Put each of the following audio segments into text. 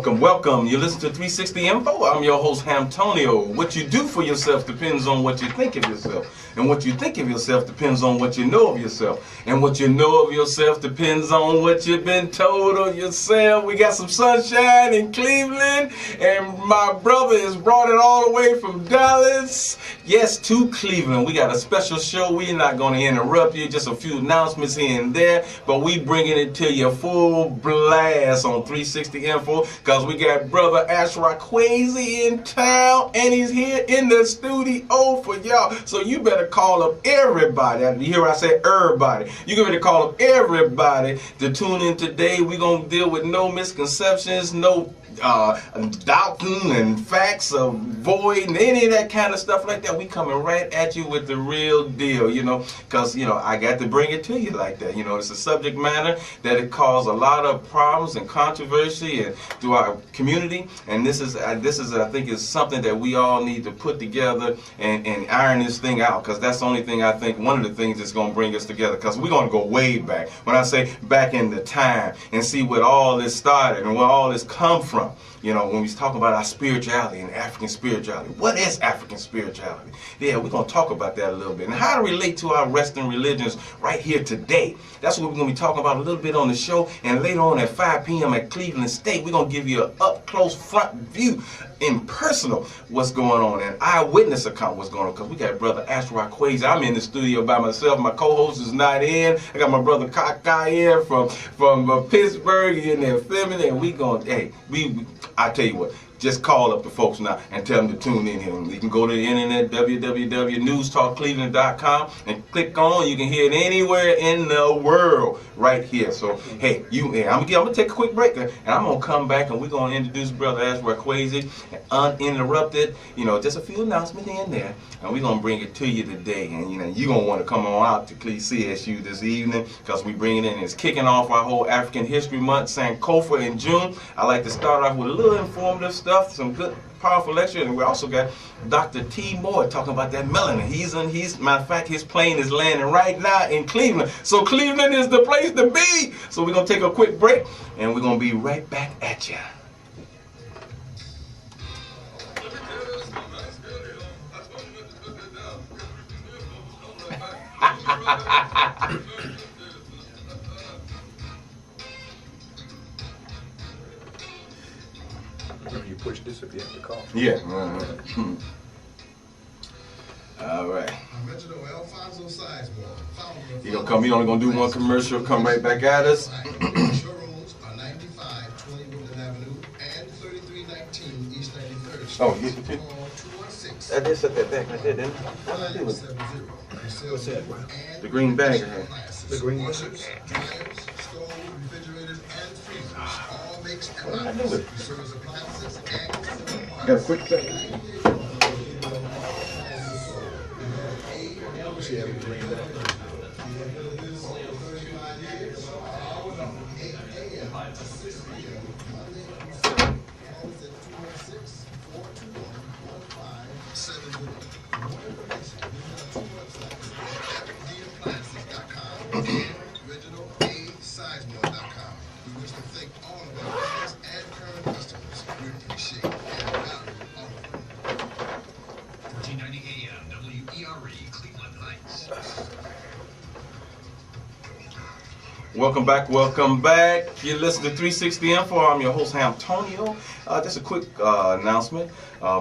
welcome, welcome. You listen to 360 Info. I'm your host, Hamtonio. What you do for yourself depends on what you think of yourself. And what you think of yourself depends on what you know of yourself. And what you know of yourself depends on what you've been told of yourself. We got some sunshine in Cleveland, and my brother has brought it all the way from Dallas, yes, to Cleveland. We got a special show. We're not going to interrupt you. Just a few announcements here and there, but we bringing it to you full blast on 360 Info because we got brother Ashra Kwesi in town, and he's here in the studio for y'all. So you better call up everybody. You hear I say everybody. You better call up everybody to tune in today. We're going to deal with no misconceptions, no doubting and facts of void and any of that kind of stuff like that. We coming right at you with the real deal, you know, because, you know, I got to bring it to you like that. You know, it's a subject matter that it caused a lot of problems and controversy and through our community, and this is I think is something that we all need to put together and iron this thing out, because that's the only thing I think, one of the things that's going to bring us together, because we're going to go way back. When I say back in the time and see what all this started and where all this come from. You know, when we talk about our spirituality and African spirituality, what is African spirituality? Yeah, we're going to talk about that a little bit. And how to relate to our Western religions right here today. That's what we're going to be talking about a little bit on the show. And later on at 5 p.m. at Cleveland State, we're going to give you an up-close front view in personal what's going on, and eyewitness account what's going on, because we got brother Ashra Kwesi. I'm in the studio by myself. My co-host is not in. I got my brother Kaka here from Pittsburgh in there filming, and we going, hey, I tell you what, just call up the folks now and tell them to tune in here. You can go to the internet, www.newstalkcleveland.com, and click on. You can hear it anywhere in the world right here. So, hey, I'm gonna take a quick break, and I'm gonna come back, and we're gonna introduce brother Ashra Kwesi uninterrupted. You know, just a few announcements here and there, and we're gonna bring it to you today. And you know, you're gonna want to come on out to CSU this evening, because we bring it in. It's kicking off our whole African History Month, Sankofa in June. I like to start off with a little informative stuff, some good powerful lecture, and we also got Dr. T. Moore talking about that melanin. He's matter of fact, his plane is landing right now in Cleveland. So Cleveland is the place to be. So we're gonna take a quick break, and we're gonna be right back at you. You push this if you have to call. Yeah. All right. You gonna come? You only gonna do one commercial? Come right back at us. Showrooms are 9520 Woodland Avenue and 3319 East 93rd. Oh, yeah. 216. I did set that back right there, didn't I? What's that? The green bag. The green bag. Stoves, refrigerators, and freezers. All makes and I models. knew it. We service appliances and Got a quick second. She had a green bag. Welcome back, welcome back. You listen to 360 Info. I'm your host, Hamtonio. Just a quick announcement.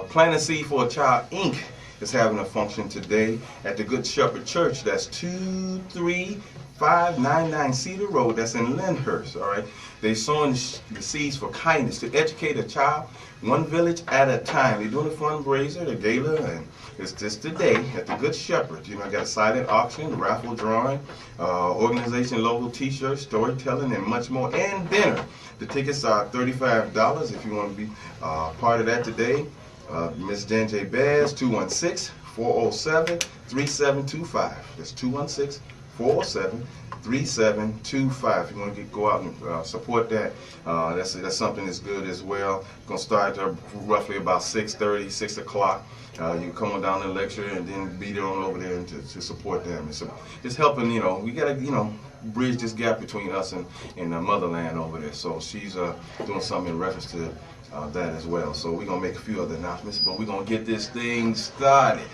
Plant a Seed for a Child, Inc. is having a function today at the Good Shepherd Church. That's 23599 Cedar Road. That's in Lyndhurst, all right? They're sowing the seeds for kindness to educate a child, one village at a time. They're doing a fundraiser, the gala, and it's just today at the Good Shepherd. You know, I got a silent auction, raffle drawing, organization logo t-shirts, storytelling, and much more, and dinner. The tickets are $35 if you want to be part of that today. Miss Jan J. Bass, 216-407-3725. That's 216-407-3725. 3725. If you want to go out and support that, that's something that's good as well. Going to start roughly about 6:30, 6 o'clock. You come on down to the lecture and then be there on over there and to support them. It's helping, we got to, bridge this gap between us and the motherland over there. So she's doing something in reference to that as well. So we're going to make a few other announcements, but we're going to get this thing started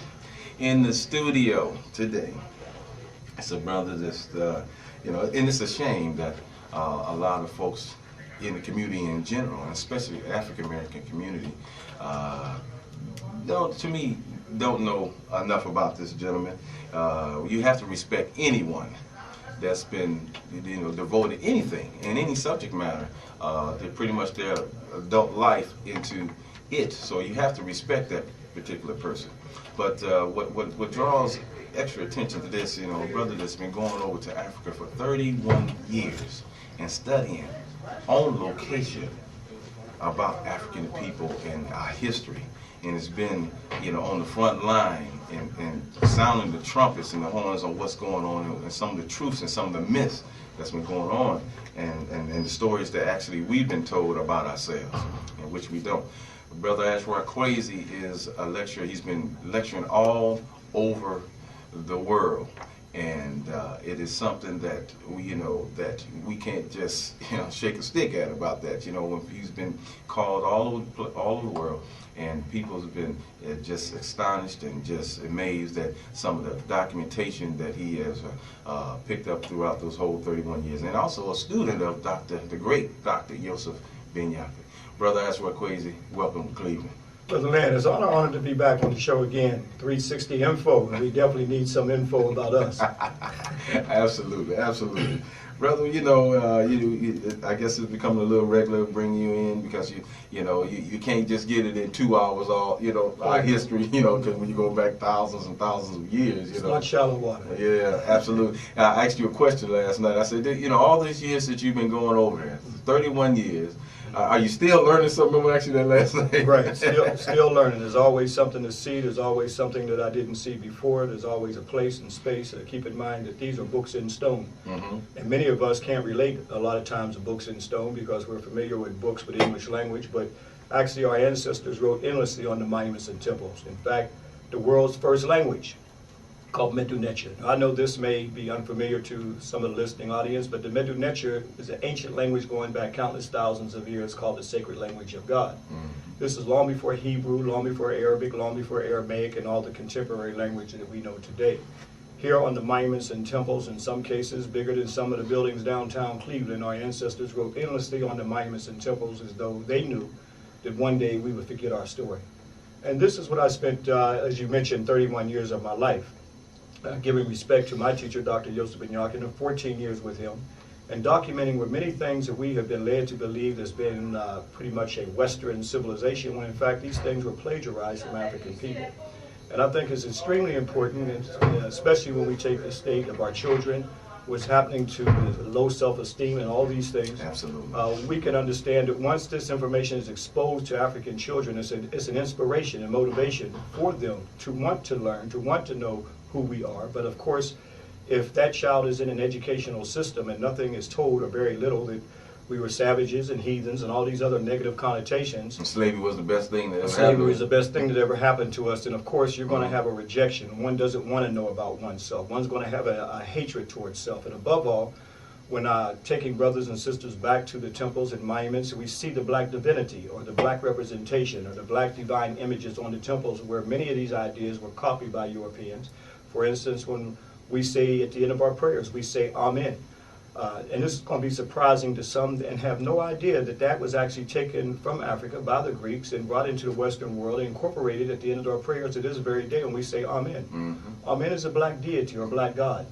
in the studio today. It's a brother that's, and it's a shame that a lot of folks in the community in general, and especially the African American community, don't know enough about this gentleman. You have to respect anyone that's been, devoted anything in any subject matter. They're pretty much their adult life into it. So you have to respect that particular person. But what draws extra attention to this, a brother that's been going over to Africa for 31 years and studying on location about African people and our history, and has been, on the front line and sounding the trumpets and the horns on what's going on and some of the truths and some of the myths that's been going on and the stories that actually we've been told about ourselves, and which we don't. Brother Ashra Kwesi is a lecturer. He's been lecturing all over the world, and it is something that we can't just shake a stick at about that. When he's been called all over the world, and people have been just astonished and just amazed at some of the documentation that he has picked up throughout those whole 31 years, and also a student of the great Dr. Yosef Ben-Yaakov. Brother Ashra Kwesi, welcome to Cleveland. Brother Land, it's an honor to be back on the show again. 360 Info, and we definitely need some info about us. Absolutely, absolutely. Brother, I guess it's becoming a little regular bringing you in because you can't just get it in 2 hours our history, because when you go back thousands and thousands of years, It's not shallow water. Yeah, absolutely. I asked you a question last night. I said, all these years that you've been going over there, 31 years, are you still learning something? I asked you that last night. Right, still learning. There's always something to see. There's always something that I didn't see before. There's always a place and space. Keep in mind that these are books in stone. Mm-hmm. And many of us can't relate a lot of times to books in stone because we're familiar with books with English language, but actually our ancestors wrote endlessly on the monuments and temples. In fact, the world's first language, called Medu Neter. I know this may be unfamiliar to some of the listening audience, but the Medu Neter is an ancient language going back countless thousands of years called the sacred language of God. Mm-hmm. This is long before Hebrew, long before Arabic, long before Aramaic, and all the contemporary language that we know today. Here on the monuments and temples, in some cases bigger than some of the buildings downtown Cleveland, our ancestors wrote endlessly on the monuments and temples as though they knew that one day we would forget our story. And this is what I spent, as you mentioned, 31 years of my life. Giving respect to my teacher, Dr. Yosef Ben-Yaakov, and 14 years with him, and documenting where many things that we have been led to believe has been pretty much a Western civilization, when in fact these things were plagiarized from African people. And I think it's extremely important, especially when we take the state of our children, what's happening to low self-esteem and all these things. Absolutely. We can understand that once this information is exposed to African children, it's an inspiration and motivation for them to want to learn, to want to know who we are. But of course, if that child is in an educational system and nothing is told or very little, that we were savages and heathens and all these other negative connotations. And slavery was the best thing that ever happened. Slavery is the best thing that ever happened to us. And of course, you're going to have a rejection. One doesn't want to know about oneself. One's going to have a hatred towards self. And above all, when taking brothers and sisters back to the temples and monuments, we see the black divinity or the black representation or the black divine images on the temples, where many of these ideas were copied by Europeans. For instance, when we say at the end of our prayers, we say Amen. And this is going to be surprising to some and have no idea that that was actually taken from Africa by the Greeks and brought into the Western world and incorporated at the end of our prayers to this very day when we say Amen. Mm-hmm. Amen is a black deity or black god,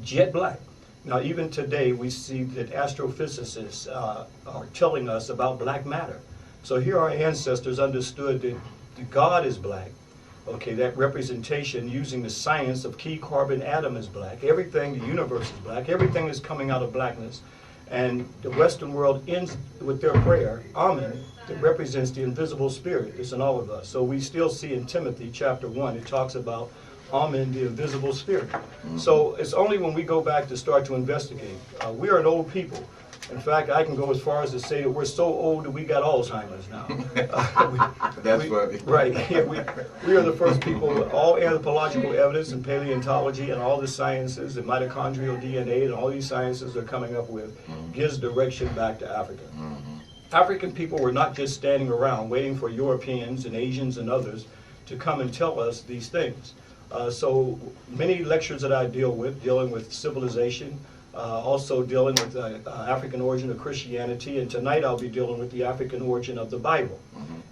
jet black. Now even today we see that astrophysicists are telling us about black matter. So here our ancestors understood that God is black. Okay, that representation using the science of key carbon atom is black. Everything, the universe is black. Everything is coming out of blackness. And the Western world ends with their prayer, Amen, that represents the invisible spirit that's in all of us. So we still see in Timothy chapter 1, it talks about I'm in the invisible spirit. So it's only when we go back to start to investigate. We are an old people. In fact, I can go as far as to say that we're so old that we got Alzheimer's now. That's funny. Right. Yeah, we are the first people. All anthropological evidence and paleontology and all the sciences and mitochondrial DNA and all these sciences they're coming up with gives direction back to Africa. African people were not just standing around waiting for Europeans and Asians and others to come and tell us these things. So many lectures that I deal with, dealing with civilization, also dealing with African origin of Christianity, and tonight I'll be dealing with the African origin of the Bible.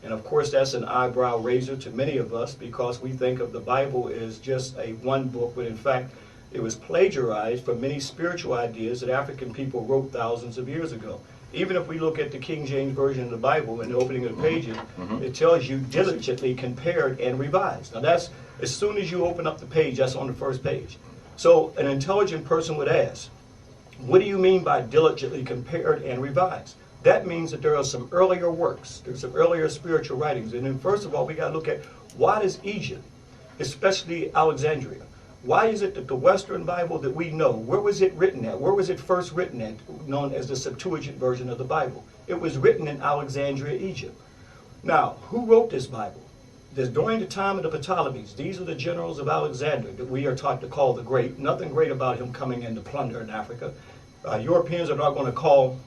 And of course that's an eyebrow raiser to many of us because we think of the Bible as just a one book, but in fact it was plagiarized from many spiritual ideas that African people wrote thousands of years ago. Even if we look at the King James Version of the Bible and the opening of the pages, it tells you diligently compared and revised. Now that's, as soon as you open up the page, that's on the first page. So an intelligent person would ask, what do you mean by diligently compared and revised? That means that there are some earlier works, there's some earlier spiritual writings. And then first of all, we got to look at why does Egypt, especially Alexandria, why is it that the Western Bible that we know, where was it written at? Where was it first written at, known as the Septuagint version of the Bible? It was written in Alexandria, Egypt. Now, who wrote this Bible? This, during the time of the Ptolemies, these are the generals of Alexander that we are taught to call the Great. Nothing great about him coming in to plunder in Africa. Europeans are not going to call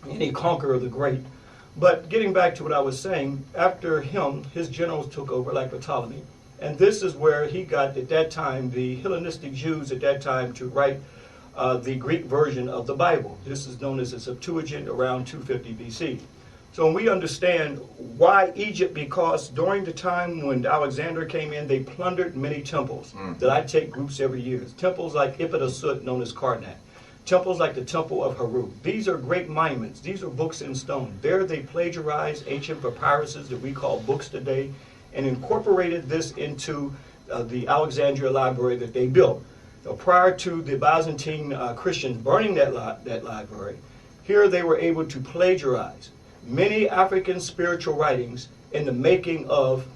any conqueror the Great. But getting back to what I was saying, after him, his generals took over like Ptolemy. And this is where he got, at that time, the Hellenistic Jews at that time to write the Greek version of the Bible. This is known as the Septuagint around 250 BC. So when we understand why Egypt, because during the time when Alexander came in, they plundered many temples that I take groups every year. Temples like AFRIK'ASSIETTE, known as Karnak. Temples like the Temple of Haru. These are great monuments. These are books in stone. There they plagiarized ancient papyruses that we call books today and incorporated this into the Alexandria library that they built. So prior to the Byzantine Christians burning that library, here they were able to plagiarize many African spiritual writings in the making of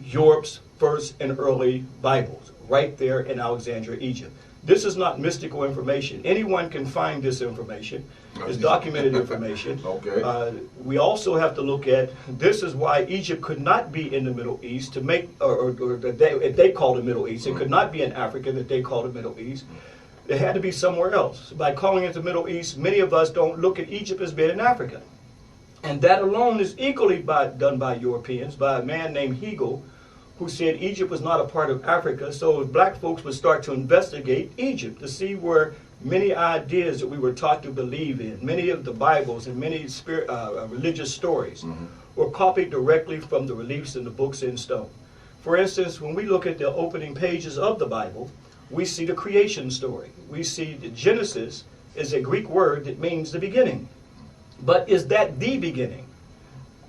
Europe's first and early Bibles, right there in Alexandria, Egypt. This is not mystical information. Anyone can find this information. It's documented information. Okay. We also have to look at, this is why Egypt could not be in the Middle East to make, or they call the Middle East. It could not be in Africa that they call the Middle East. It had to be somewhere else. By calling it the Middle East, many of us don't look at Egypt as being in Africa. And that alone is equally done by Europeans, by a man named Hegel, who said Egypt was not a part of Africa, so black folks would start to investigate Egypt to see where many ideas that we were taught to believe in, many of the Bibles and many religious stories were copied directly from the reliefs and the books in stone. For instance, when we look at the opening pages of the Bible, we see the creation story. We see that Genesis is a Greek word that means the beginning. But is that the beginning?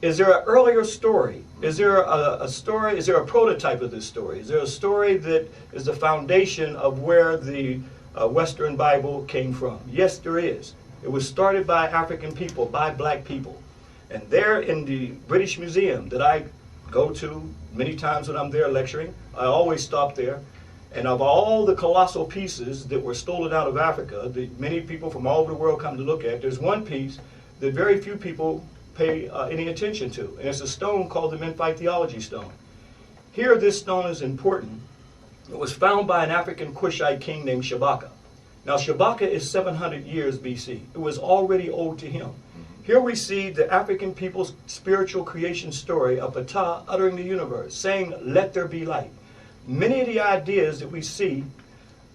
Is there an earlier story? Is there a story? Is there a prototype of this story? Is there a story that is the foundation of where the Western Bible came from? Yes, there is. It was started by African people, by black people. And there in the British Museum that I go to many times when I'm there lecturing, I always stop there. And of all the colossal pieces that were stolen out of Africa, that many people from all over the world come to look at, there's one piece that very few people pay any attention to. And it's a stone called the Memphite Theology Stone. Here this stone is important. It was found by an African Cushite king named Shabaka. Now Shabaka is 700 years BC. It was already owed to him. Here we see the African people's spiritual creation story of Ptah uttering the universe, saying, let there be light. Many of the ideas that we see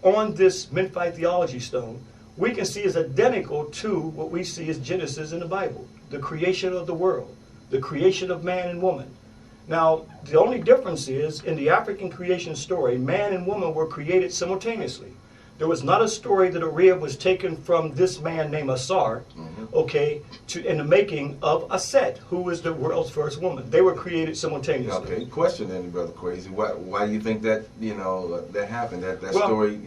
on this Memphite Theology Stone, we can see is identical to what we see as Genesis in the Bible. The creation of the world, the creation of man and woman. Now, the only difference is, in the African creation story, man and woman were created simultaneously. There was not a story that a rib was taken from this man named Asar, okay, in the making of Aset, who was the world's first woman. They were created simultaneously. Okay, question then, Brother Kwesi. Why do you think that, that happened, that story,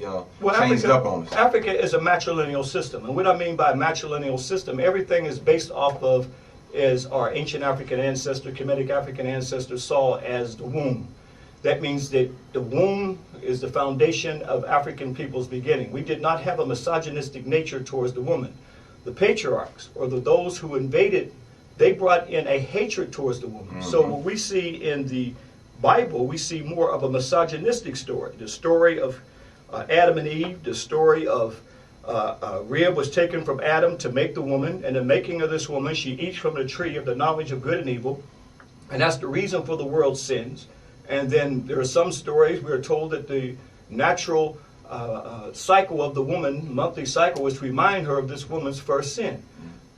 changed up on us? Africa is a matrilineal system. And what I mean by matrilineal system, everything is based off of, as our ancient African ancestor, Kemetic African ancestors saw as the womb. That means that the womb is the foundation of African people's beginning. We did not have a misogynistic nature towards the woman. The patriarchs, or those who invaded, they brought in a hatred towards the woman. So what we see in the Bible, we see more of a misogynistic story. The story of Adam and Eve, the story of rib was taken from Adam to make the woman, and the making of this woman, she eats from the tree of the knowledge of good and evil, and that's the reason for the world's sins. And then there are some stories we are told that the natural cycle of the woman, monthly cycle, was to remind her of this woman's first sin.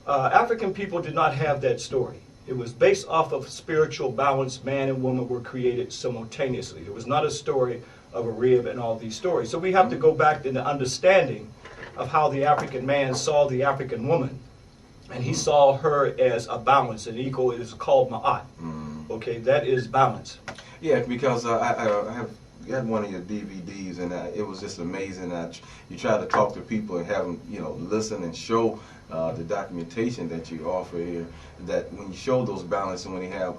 African people did not have that story. It was based off of spiritual balance. Man and woman were created simultaneously. It was not a story of a rib and all these stories. So we have to go back to the understanding of how the African man saw the African woman. And he saw her as a balance, an equal. It is called ma'at. Okay, that is balance. Yeah, because I have got one of your DVDs, and it was just amazing. You try to talk to people and have them, listen and show the documentation that you offer here. That when you show those balance and when you have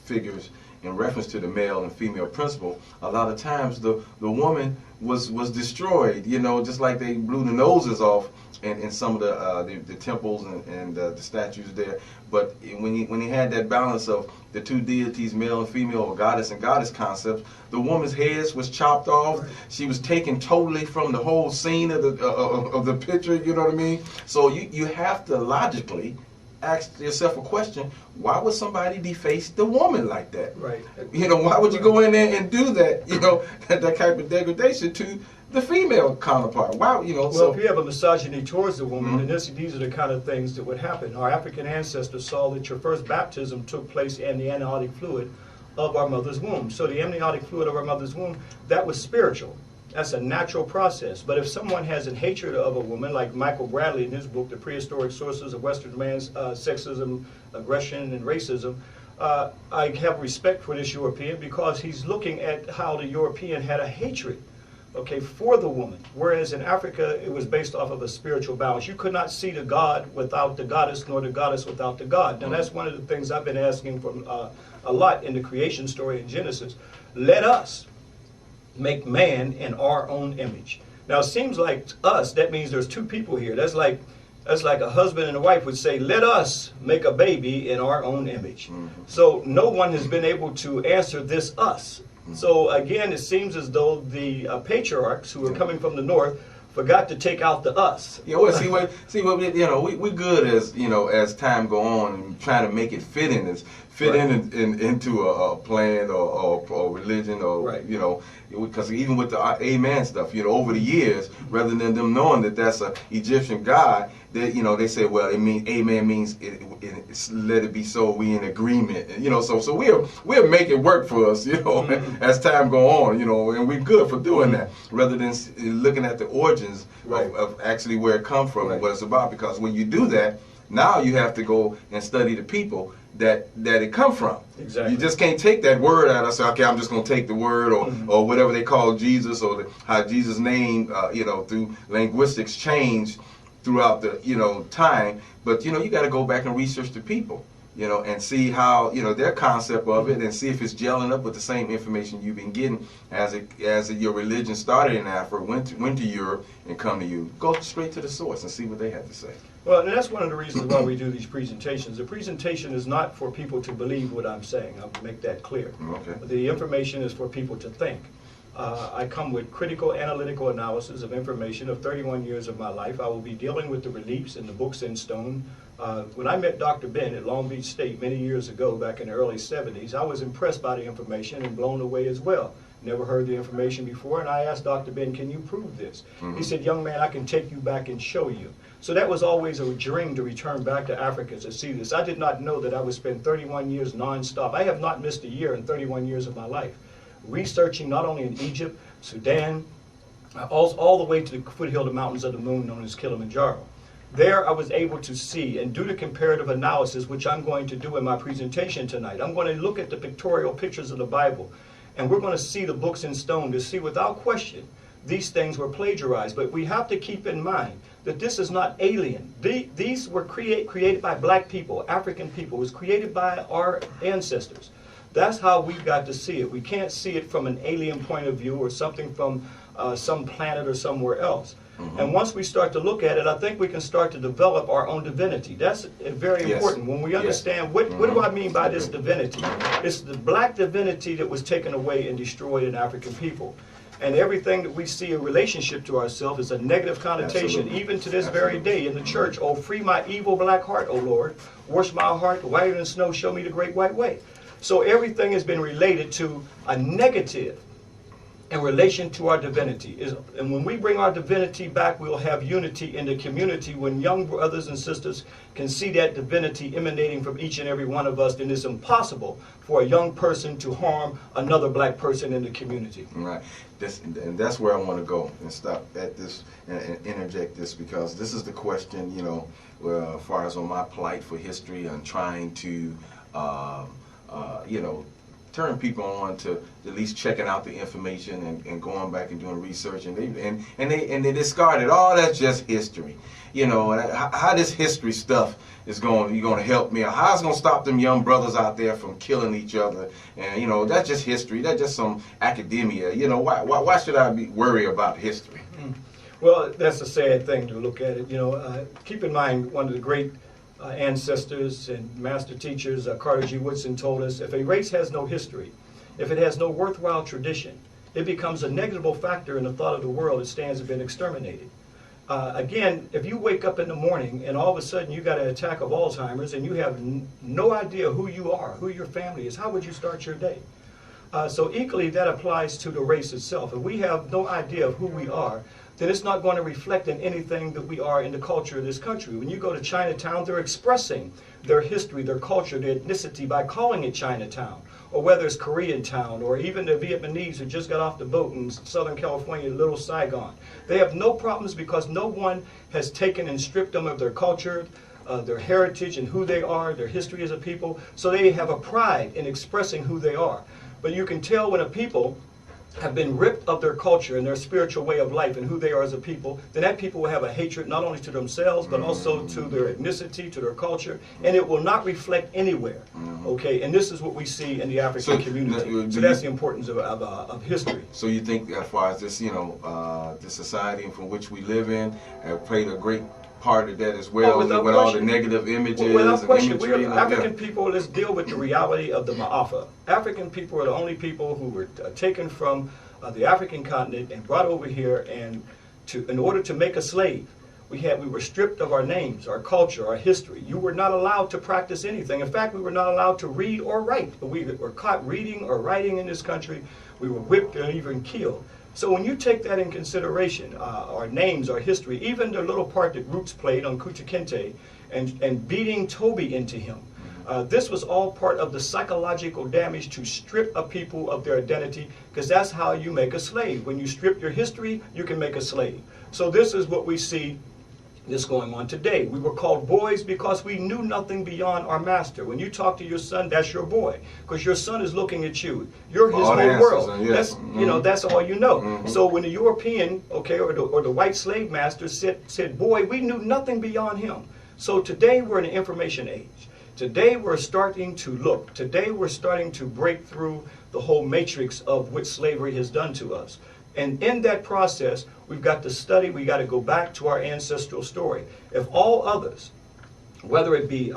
figures in reference to the male and female principle, a lot of times the woman was destroyed. Just like they blew the noses off in some of the temples and the statues there. But when he had that balance of the two deities, male and female, or goddess and goddess concepts, the woman's head was chopped off. Right. She was taken totally from the whole scene of the picture. You know what I mean? So you have to logically ask yourself a question: why would somebody deface the woman like that? Right. Why would you go in there and do that? That type of degradation to the female counterpart. Why? Well, so if you have a misogyny towards the woman, then these are the kind of things that would happen. Our African ancestors saw that your first baptism took place in the amniotic fluid of our mother's womb. So the amniotic fluid of our mother's womb, that was spiritual. That's a natural process. But if someone has a hatred of a woman, like Michael Bradley in his book, The Prehistoric Sources of Western Man's Sexism, Aggression, and Racism, I have respect for this European because he's looking at how the European had a hatred, for the woman. Whereas in Africa, it was based off of a spiritual balance. You could not see the God without the goddess, nor the goddess without the God. Now that's one of the things I've been asking for a lot in the creation story in Genesis. Let us make man in our own image. Now it seems like us, that means there's two people here. That's like a husband and a wife would say, let us make a baby in our own image. So no one has been able to answer this us. So again, it seems as though the patriarchs who are coming from the north forgot to take out the us. Yeah, well, we good as time go on and trying to make it fit into a plan or religion or because even with the amen stuff, over the years, rather than them knowing that that's an Egyptian god, they say, well, it means amen means it's let it be so, we in agreement, so we'll make it work for us, as time go on, and we're good for doing that, rather than looking at the origins of actually where it come from and what it's about. Because when you do that, now you have to go and study the people that it come from. Exactly. You just can't take that word out and say, okay, I'm just going to take the word or whatever they call Jesus, or how Jesus' name, through linguistics changed throughout the time. But you got to go back and research the people, and see how their concept of it, and see if it's gelling up with the same information you've been getting as your religion started in Africa, went to Europe and come to you. Go straight to the source and see what they have to say. Well, and that's one of the reasons why we do these presentations. The presentation is not for people to believe what I'm saying. I'll make that clear. Okay. The information is for people to think. I come with critical analytical analysis of information of 31 years of my life. I will be dealing with the reliefs and the books in stone. When I met Dr. Ben at Long Beach State many years ago, back in the early 70s, I was impressed by the information and blown away as well. Never heard the information before, and I asked Dr. Ben, can you prove this? He said, young man, I can take you back and show you. So that was always a dream, to return back to Africa to see this. I did not know that I would spend 31 years nonstop. I have not missed a year in 31 years of my life, researching not only in Egypt, Sudan, all the way to the foothill of the Mountains of the Moon, known as Kilimanjaro. There I was able to see and do the comparative analysis, which I'm going to do in my presentation tonight. I'm going to look at the pictorial pictures of the Bible, and we're going to see the books in stone to see without question these things were plagiarized. But we have to keep in mind that this is not alien. These were created by black people, African people. It was created by our ancestors. That's how we've got to see it. We can't see it from an alien point of view or something from some planet or somewhere else. And once we start to look at it, I think we can start to develop our own divinity. That's very important. When we understand what do I mean by this divinity? It's the black divinity that was taken away and destroyed in African people. And everything that we see in relationship to ourselves is a negative connotation, even to this very day in the church. Oh, free my evil black heart, O Lord. Wash my heart whiter than snow, show me the great white way. So everything has been related to a negative in relation to our divinity. And when we bring our divinity back, we'll have unity in the community. When young brothers and sisters can see that divinity emanating from each and every one of us, then it's impossible for a young person to harm another black person in the community. Right. And that's where I want to go and stop at this and interject this, because this is the question, you know, as far as on my plight for history and trying to, you know, turn people on to at least checking out the information and going back and doing research, and they discarded, oh, that's just history. You know, how this history stuff is going to help me, or how it's going to stop them young brothers out there from killing each other. And, you know, that's just history. That's just some academia. You know, why should I be worried about history? Well, that's a sad thing to look at it. You know, keep in mind, one of the great ancestors and master teachers, Carter G. Woodson, told us, if a race has no history, if it has no worthwhile tradition, it becomes a negligible factor in the thought of the world. It stands to be exterminated. Again, if you wake up in the morning and all of a sudden you got an attack of Alzheimer's and you have no idea who you are, who your family is, how would you start your day? So equally, that applies to the race itself. If we have no idea of who we are, then it's not going to reflect in anything that we are in the culture of this country. When you go to Chinatown, they're expressing their history, their culture, their ethnicity by calling it Chinatown, or whether it's Korean town, or even the Vietnamese who just got off the boat in Southern California, Little Saigon. They have no problems because no one has taken and stripped them of their culture, their heritage and who they are, their history as a people. So they have a pride in expressing who they are. But you can tell when a people have been ripped of their culture and their spiritual way of life and who they are as a people, then that people will have a hatred not only to themselves, but also to their ethnicity, to their culture, and it will not reflect anywhere. Okay, and this is what we see in the African community. So that's the importance of history. So you think, as far as this, you know, the society from which we live in, played a great part of that as well, with all the negative images without question. and imagery. We are African people. Let's deal with the reality of the Ma'afa. African people are the only people who were taken from the African continent and brought over here, and in order to make a slave, we were stripped of our names, our culture, our history. You were not allowed to practice anything. In fact, we were not allowed to read or write. We were caught reading or writing in this country. We were whipped and even killed. So when you take that in consideration, our names, our history, even the little part that Roots played on Kucha Kinte and beating Toby into him, this was all part of the psychological damage to strip a people of their identity, because that's how you make a slave. When you strip your history, you can make a slave. So this is what we see this going on today. We were called boys because we knew nothing beyond our master. When you talk to your son, that's your boy, because your son is looking at you. You're his whole world. That's, you know, that's all you know. So when the European, okay, or the white slave master said, boy, we knew nothing beyond him. So today we're in an information age. Today we're starting to look. Today we're starting to break through the whole matrix of what slavery has done to us. And in that process, we've got to study, we got to go back to our ancestral story. If all others, whether it be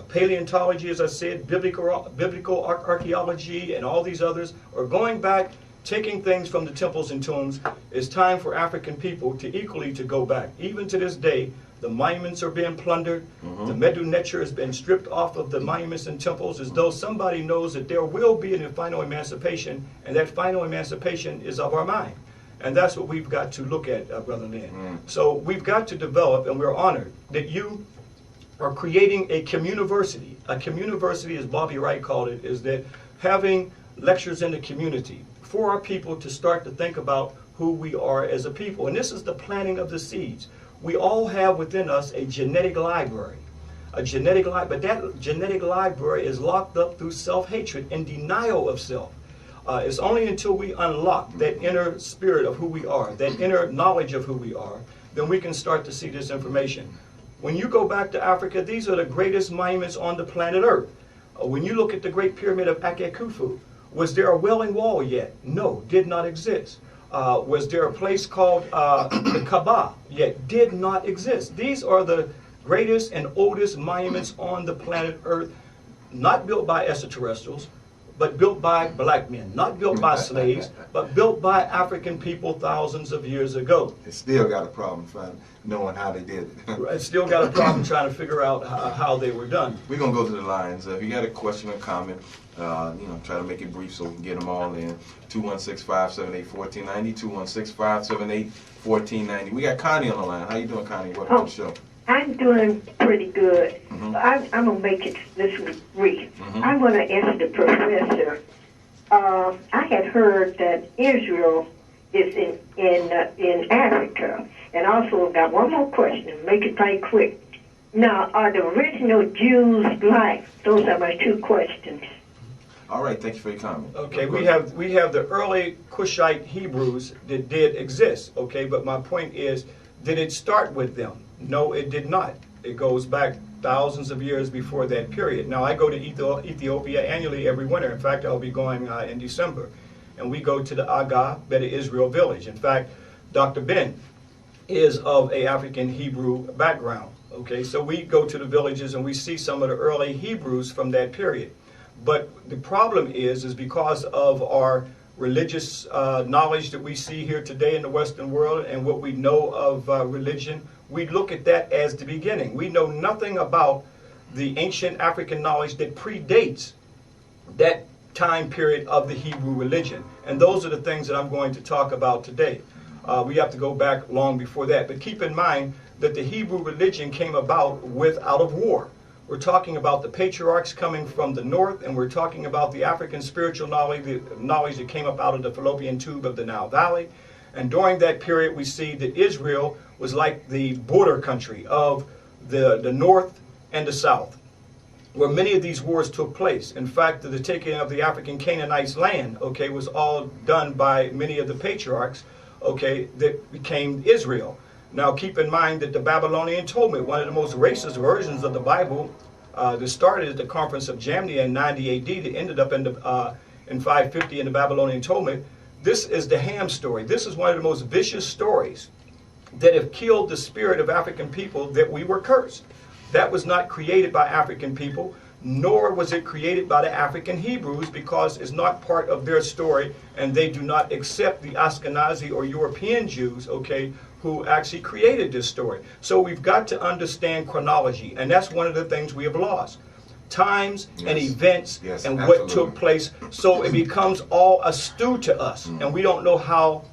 paleontology, as I said, biblical archaeology, and all these others, are going back, taking things from the temples and tombs, it's time for African people to equally to go back. Even to this day, the monuments are being plundered. The Medu Neter has been stripped off of the monuments and temples, as though somebody knows that there will be a final emancipation, and that final emancipation is of our mind. And that's what we've got to look at, Brother Lynn. So we've got to develop, and we're honored that you are creating a communiversity. A communiversity, as Bobby Wright called it, is that having lectures in the community for our people to start to think about who we are as a people. And this is the planting of the seeds. We all have within us a genetic library. But that genetic library is locked up through self-hatred and denial of self. It's only until we unlock that inner spirit of who we are, that inner knowledge of who we are, then we can start to see this information. When you go back to Africa, these are the greatest monuments on the planet Earth. When you look at the Great Pyramid of Khufu, was there a Wailing Wall yet? No, did not exist. Was there a place called the Kaaba yet? Did not exist. These are the greatest and oldest monuments on the planet Earth, not built by extraterrestrials, but built by black men, not built by slaves, but built by African people thousands of years ago. It still got a problem knowing how they did it. It still got a problem trying to figure out how they were done. We're going to go to the lines. If you got a question or comment, try to make it brief so we can get them all in. 216-578-1490, 216-578-1490. We got Connie on the line. How you doing, Connie? Welcome to the show. I'm doing pretty good. I'm going to make it this brief. I'm going to ask the professor. I had heard that Israel is in Africa. And also got one more question. Make it very quick. Now, are the original Jews black? Those are my two questions. All right, thank you for your comment. Okay, we have the early Cushite Hebrews that did exist, okay, but my point is, did it start with them? No, it did not. It goes back thousands of years before that period. Now, I go to Ethiopia annually every winter. In fact, I'll be going in December. And we go to the Aga, Beta Israel village. In fact, Dr. Ben is of a African Hebrew background, okay? So we go to the villages and we see some of the early Hebrews from that period. But the problem is because of our religious knowledge that we see here today in the Western world and what we know of religion, we look at that as the beginning. We know nothing about the ancient African knowledge that predates that time period of the Hebrew religion. And those are the things that I'm going to talk about today. We have to go back long before that. But keep in mind that the Hebrew religion came about out of war. We're talking about the patriarchs coming from the north, and we're talking about the African spiritual knowledge, the knowledge that came up out of the fallopian tube of the Nile Valley. And during that period, we see that Israel was like the border country of the north and the south, where many of these wars took place. In fact, the taking of the African Canaanites' land, okay, was all done by many of the patriarchs, okay, that became Israel. Now, keep in mind that the Babylonian Talmud, one of the most racist versions of the Bible, that started at the Conference of Jamnia in 90 A.D., that ended up in 550 in the Babylonian Talmud. This is the Ham story. This is one of the most vicious stories that have killed the spirit of African people, that we were cursed. That was not created by African people, nor was it created by the African Hebrews, because it's not part of their story, and they do not accept the Ashkenazi or European Jews, okay, who actually created this story. So we've got to understand chronology, and that's one of the things we have lost. Times and events and what took place, so it becomes all a stew to us, and we don't know how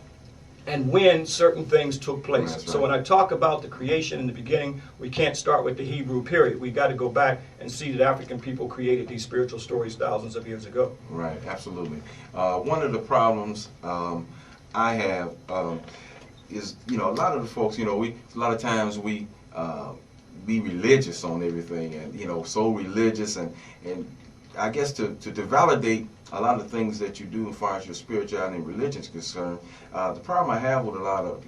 and when certain things took place. Right. So when I talk about the creation in the beginning, we can't start with the Hebrew period. We got to go back and see that African people created these spiritual stories thousands of years ago. Right, absolutely. One of the problems I have is, a lot of the folks, a lot of times we be religious on everything, and so religious, and I guess to validate a lot of things that you do as far as your spirituality and religion is concerned. The problem I have with a lot of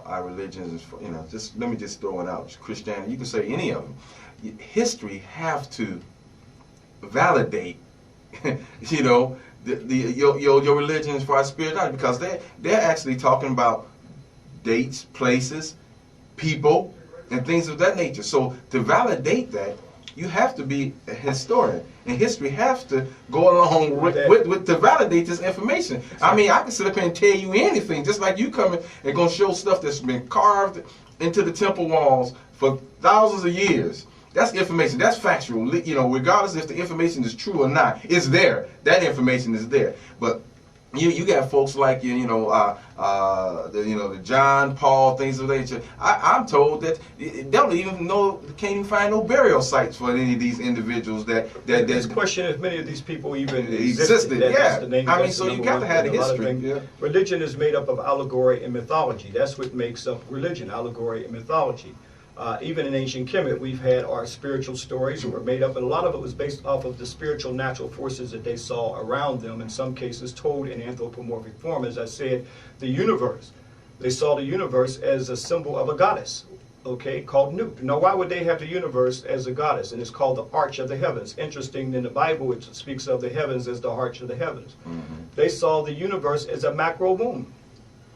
our religions is, let me just throw it out, Christianity, you can say any of them. History have to validate your religion as far as spirituality, because they're actually talking about dates, places, people, and things of that nature. So to validate that, you have to be a historian, and history has to go along with to validate this information. I mean, I can sit up here and tell you anything, just like you coming and gonna show stuff that's been carved into the temple walls for thousands of years. That's information. That's factual. Regardless if the information is true or not, it's there. That information is there. But you got folks like the John Paul, things of that nature. I'm told that they don't even can't even find no burial sites for any of these individuals There's a question if many of these people even existed. So you got to have the history. Yeah. Religion is made up of allegory and mythology. That's what makes up religion, allegory and mythology. Even in ancient Kemet, we've had our spiritual stories that were made up, and a lot of it was based off of the spiritual natural forces that they saw around them, in some cases told in anthropomorphic form. As I said, the universe. They saw the universe as a symbol of a goddess. okay, called Nut. Now, why would they have the universe as a goddess? And it's called the arch of the heavens. Interesting, in the Bible, it speaks of the heavens as the arch of the heavens. They saw the universe as a macro womb,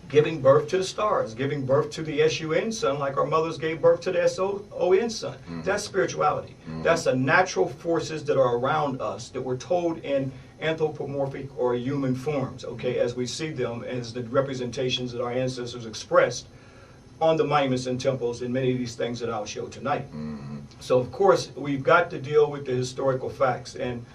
giving birth to the stars, giving birth to the sun sun, like our mothers gave birth to the son sun. That's spirituality. That's the natural forces that are around us that we're told in anthropomorphic or human forms, okay, as we see them as the representations that our ancestors expressed on the monuments and temples and many of these things that I'll show tonight. So, of course, we've got to deal with the historical facts, and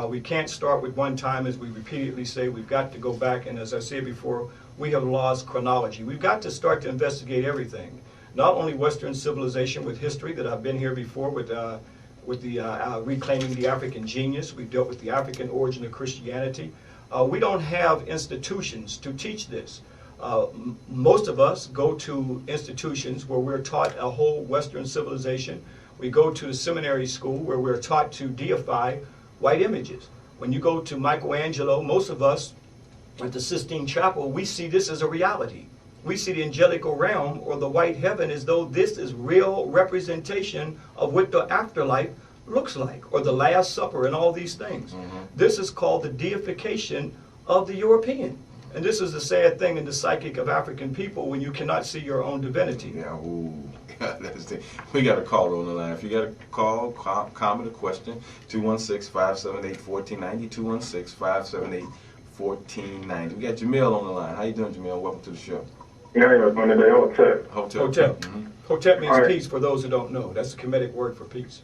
we can't start with one time, as we repeatedly say. We've got to go back, and as I said before, we have lost chronology. We've got to start to investigate everything, not only Western civilization with history that I've been here before with the reclaiming the African genius. We've dealt with the African origin of Christianity. We don't have institutions to teach this. Most of us go to institutions where we're taught a whole Western civilization. We go to the seminary school where we're taught to deify white images. When you go to Michelangelo, most of us at the Sistine Chapel, we see this as a reality. We see the angelical realm or the white heaven as though this is real representation of what the afterlife looks like, or the Last Supper and all these things. This is called the deification of the European. And this is the sad thing in the psychic of African people when you cannot see your own divinity. Yeah, ooh. We got a caller on the line. If you got a call, comment, or question, 216-578-1490, 216-578-1490. We got Jamil on the line. How you doing, Jamil? Welcome to the show. Yeah, on the day, Hotel. Hotep. Hotep means peace, for those who don't know. That's a Kemetic word for peace.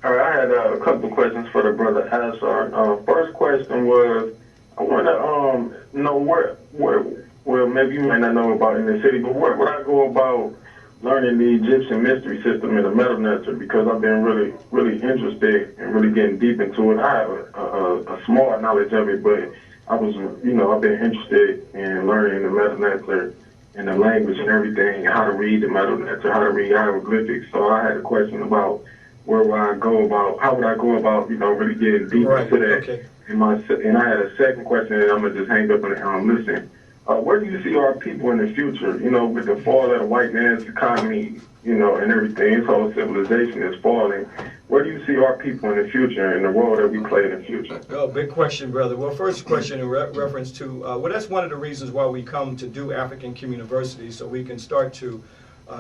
All right, I had a couple of questions for the brother Ashra. First question was, I want to know where, well, maybe you might not know about in the city, but where would I go about learning the Egyptian mystery system and the metal nectar? Because I've been really interested and really getting deep into it. I have a small knowledge of it, but I've been interested in learning the metal nectar and the language and everything, how to read the metal nectar, how to read hieroglyphics. So I had a question about how would I go about, really getting deep into that. Okay. And I had a second question, and I'm going to just hang up and listen. Where do you see our people in the future, with the fall of the white man's economy, and everything, this whole civilization is falling. Where do you see our people in the future and the role that we play in the future? Oh, big question, brother. Well, first question in reference to, that's one of the reasons why we come to do African Communiversity, so we can start to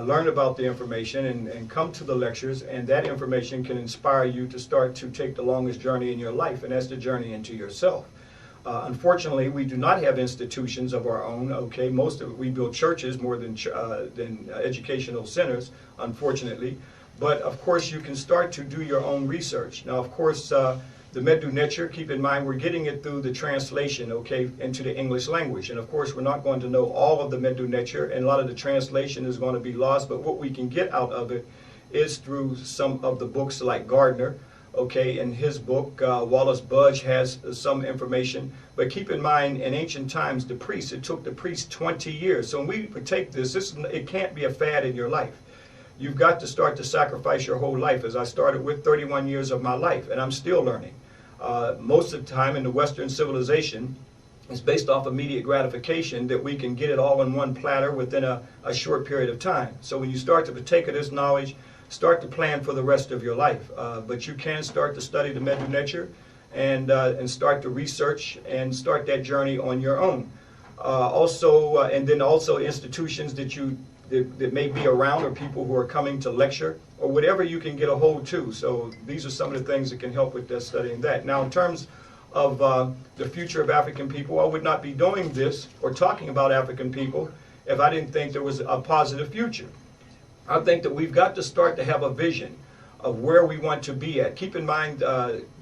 learn about the information and come to the lectures, and that information can inspire you to start to take the longest journey in your life, and that's the journey into yourself. Unfortunately, we do not have institutions of our own. Okay, we build churches more than educational centers, unfortunately. But of course, you can start to do your own research. Now, of course, the Medu Neter, keep in mind, we're getting it through the translation, okay, into the English language. And of course, we're not going to know all of the Medu Neter, and a lot of the translation is going to be lost. But what we can get out of it is through some of the books like Gardner. Okay, in his book, Wallace Budge has some information. But keep in mind, in ancient times, it took the priests 20 years. So when we take this, it can't be a fad in your life. You've got to start to sacrifice your whole life, as I started with 31 years of my life, and I'm still learning. Most of the time in the Western civilization, it's based off immediate gratification that we can get it all in one platter within a short period of time. So when you start to partake of this knowledge, start to plan for the rest of your life. But you can start to study the Medu Neter and start to research and start that journey on your own. And then also institutions that may be around, or people who are coming to lecture, or whatever you can get a hold to. So these are some of the things that can help with studying that. Now, in terms of the future of African people, I would not be doing this or talking about African people if I didn't think there was a positive future. I think that we've got to start to have a vision of where we want to be at. Keep in mind,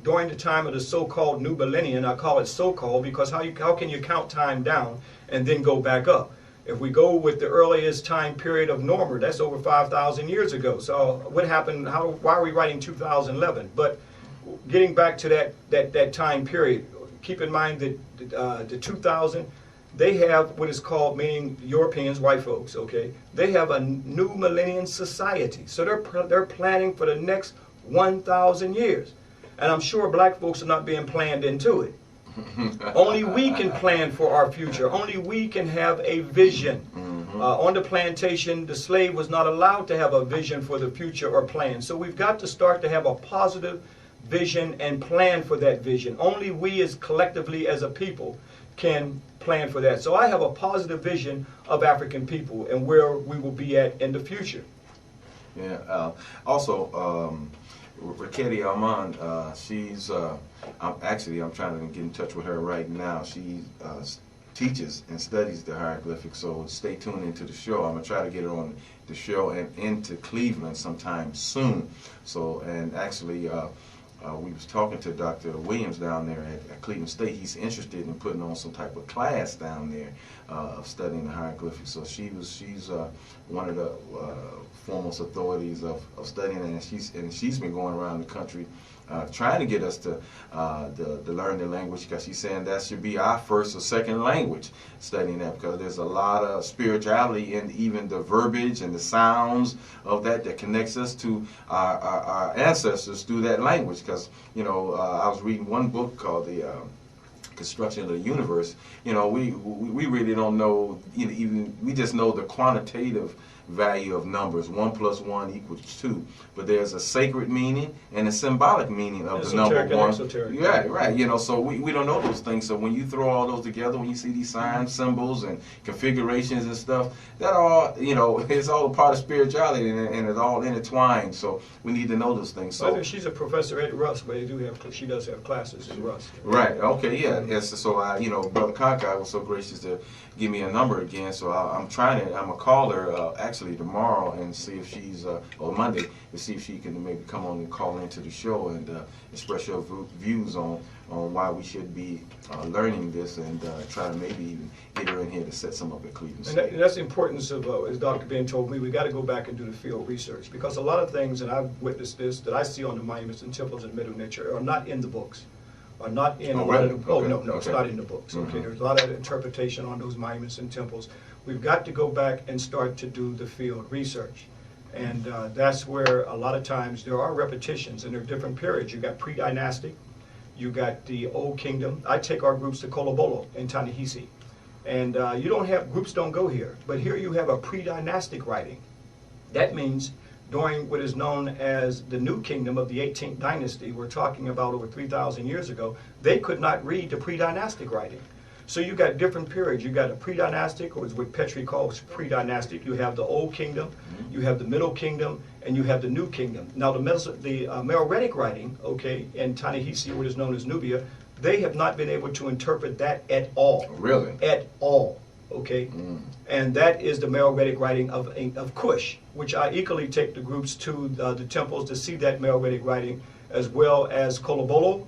during the time of the so-called new millennium, I call it so-called because how can you count time down and then go back up? If we go with the earliest time period of Normer, that's over 5,000 years ago. So what happened? Why are we writing 2011? But getting back to that time period, keep in mind that the 2000, they have what is called, meaning Europeans, white folks, okay, they have a new millennium society. So they're planning for the next 1,000 years. And I'm sure black folks are not being planned into it. Only we can plan for our future. Only we can have a vision. On the plantation, the slave was not allowed to have a vision for the future or plan. So we've got to start to have a positive vision and plan for that vision. Only we as collectively as a people can plan for that. So I have a positive vision of African people and where we will be at in the future. Yeah. Also, Raketi Alman, she's I'm trying to get in touch with her right now. She teaches and studies the hieroglyphics, so stay tuned into the show. I'm gonna try to get her on the show and into Cleveland sometime soon. So, and actually, we was talking to Dr. Williams down there at Cleveland State. He's interested in putting on some type of class down there of studying the hieroglyphics. So she's one of the foremost authorities of studying it, and she's been going around the country trying to get us to learn the language, because she's saying that should be our first or second language, studying that, because there's a lot of spirituality in even the verbiage and the sounds of that connects us to our ancestors through that language. Because, you know, I was reading one book called The Construction of the Universe. You know, we really don't know, even we just know the quantitative value of numbers. 1 + 1 = 2, but there's a sacred meaning and a symbolic meaning of the number 1. Esoteric. Yeah, right. You know, so we don't know those things. So when you throw all those together, when you see these signs, symbols, and configurations and stuff, that all, you know, it's all a part of spirituality, and it's all intertwined. So we need to know those things. So she's a professor at Russ, but she does have classes at Russ. Right. Okay. Yeah. Yes. So Brother Conkai was so gracious to give me a number again. So I'm gonna call her actually tomorrow and see if she's or Monday to see if she can maybe come on and call into the show and express your views on why we should be learning this, and try to maybe even get her in here to set some up at Cleveland State. And that's the importance of, as Dr. Ben told me, we got to go back and do the field research, because a lot of things, and I've witnessed this, that I see on the monuments and temples in Middle Nature are not in the books. Are not in a lot of the, no, it's not in the books. Okay, there's a lot of interpretation on those monuments and temples. We've got to go back and start to do the field research. And that's where a lot of times there are repetitions, and there are different periods. You got pre-dynastic, you got the Old Kingdom. I take our groups to Kolobolo in Ta-Nehisi. And you don't have, groups don't go here, but here you have a pre-dynastic writing. That means during what is known as the New Kingdom of the 18th dynasty, we're talking about over 3,000 years ago, they could not read the pre-dynastic writing. So you got different periods. You got a pre-dynastic, or what Petrie calls pre-dynastic. You have the Old Kingdom, you have the Middle Kingdom, and you have the New Kingdom. Now the Meroitic writing, okay, in Ta-Nehisi, what is known as Nubia, they have not been able to interpret that at all. Really? At all. Okay, and that is the Meroitic writing of Kush, which I equally take the groups to the temples to see that Meroitic writing, as well as Kolobolo,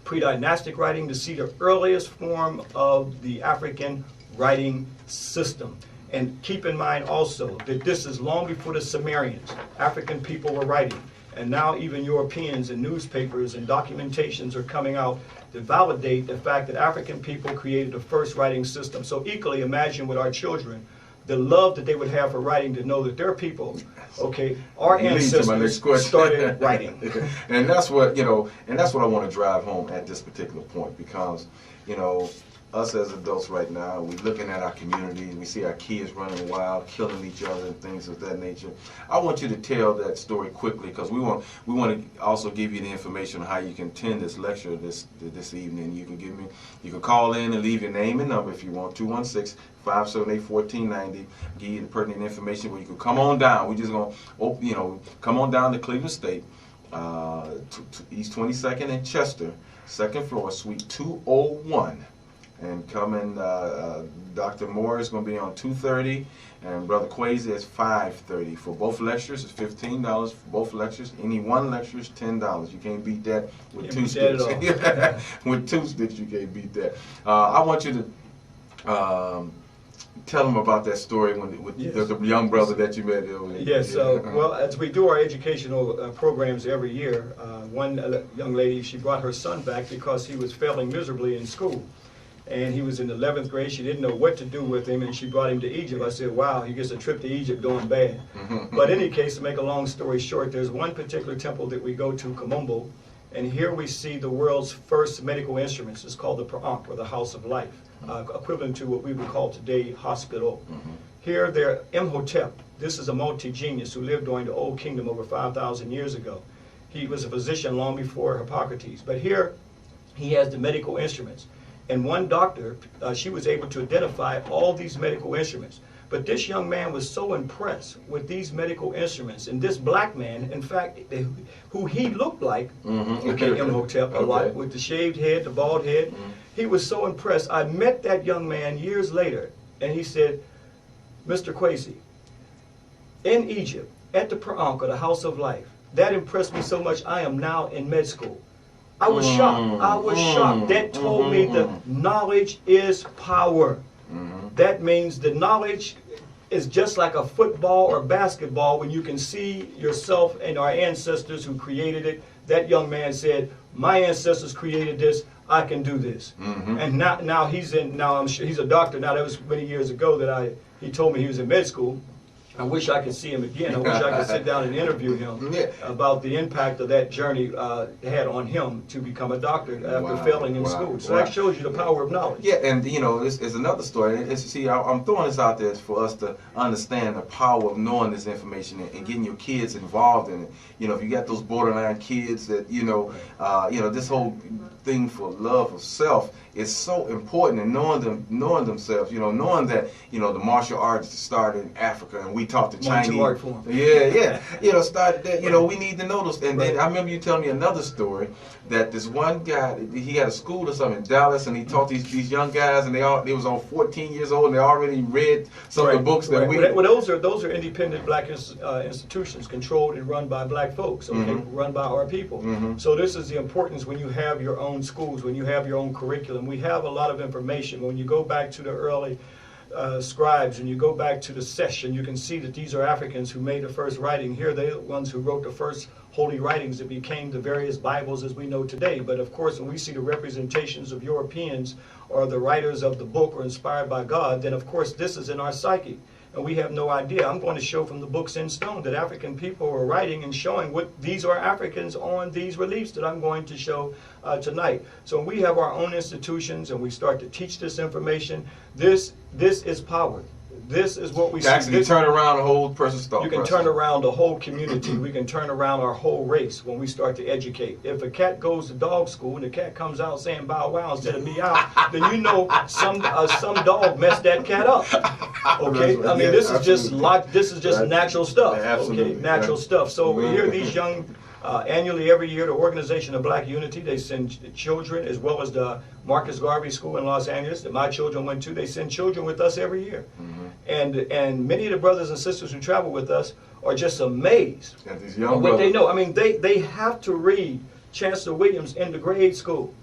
pre-dynastic writing, to see the earliest form of the African writing system. And keep in mind also that this is long before the Sumerians. African people were writing, and now even Europeans and newspapers and documentations are coming out to validate the fact that African people created the first writing system. So equally imagine with our children, the love that they would have for writing, to know that their people, okay, our ancestors started writing. And that's what, and that's what I want to drive home at this particular point, because, us as adults right now, we're looking at our community, we see our kids running wild, killing each other and things of that nature. I want you to tell that story quickly, because we want to also give you the information on how you can attend this lecture this evening. You can call in and leave your name and number if you want, 216-578-1490. Give you the pertinent information where you can come on down. We're just going to, come on down to Cleveland State, East 22nd and Chester, 2nd floor, Suite 201. And come in, Dr. Moore is going to be on 2:30, and Brother Kwesi is 5:30. For both lectures, it's $15 for both lectures. Any one lecture is $10. You can't beat that with two sticks. With two sticks, you can't beat that. I want you to tell them about that story with the young brother that you met. Yes, well, as we do our educational programs every year, one young lady, she brought her son back because he was failing miserably in school. And he was in the 11th grade. She didn't know what to do with him, and she brought him to Egypt. I said, wow, he gets a trip to Egypt doing bad. But in any case, to make a long story short, there's one particular temple that we go to, Kamombo, and here we see the world's first medical instruments. It's called the Per'ankh, or the House of Life, equivalent to what we would call today hospital. Here, there, Imhotep. This is a multi-genius who lived during the Old Kingdom over 5,000 years ago. He was a physician long before Hippocrates. But here, he has the medical instruments. And one doctor, she was able to identify all these medical instruments. But this young man was so impressed with these medical instruments. And this black man, in fact, who he looked like, Imhotep a lot, with the shaved head, the bald head, he was so impressed. I met that young man years later, and he said, Mr. Kwesi, in Egypt, at the Peranka, the House of Life, that impressed me so much, I am now in med school. I was shocked. I was shocked. That told me that knowledge is power. That means the knowledge is just like a football or basketball when you can see yourself and our ancestors who created it. That young man said, my ancestors created this, I can do this. And now he's I'm sure he's a doctor now. That was many years ago that he told me he was in med school. I wish I could see him again. I wish I could sit down and interview him about the impact of that journey had on him to become a doctor after failing in school. So that shows you the power of knowledge. Yeah, and you know, it's another story. I'm throwing this out there for us to understand the power of knowing this information and getting your kids involved in it. You know, if you got those borderline kids that this whole thing for love of self is so important, and knowing themselves. You know, knowing that the martial arts started in Africa, and we taught the Chinese. Art form. Yeah. Started that. We need to know those. And then I remember you telling me another story that this one guy, he had a school or something in Dallas, and he taught these young guys, and they was on 14 years old, and they already read some of the books that we. Well, those are independent black institutions controlled and run by black folks, run by our people. So this is the importance when you have your own schools, when you have your own curriculum. We have a lot of information. When you go back to the early scribes and you go back to the session, you can see that these are Africans who made the first writing. Here they're the ones who wrote the first holy writings that became the various Bibles as we know today. But of course, when we see the representations of Europeans or the writers of the book or inspired by God, then of course this is in our psyche. And we have no idea. I'm going to show from the books in stone that African people are writing and showing what these are Africans on these reliefs that I'm going to show tonight. So when we have our own institutions and we start to teach this information, this is power. This is what we see. Actually, turn around the whole person's thought. You can turn around the whole community. We can turn around our whole race when we start to educate. If a cat goes to dog school and the cat comes out saying bow wow instead of meow, then you know some dog messed that cat up. Okay, I mean this is just natural stuff. Okay, natural stuff. So we hear these young. Annually, every year, the Organization of Black Unity, they send children, as well as the Marcus Garvey School in Los Angeles that my children went to. They send children with us every year. And many of the brothers and sisters who travel with us are just amazed at what they know. I mean, they have to read Chancellor Williams in the grade school.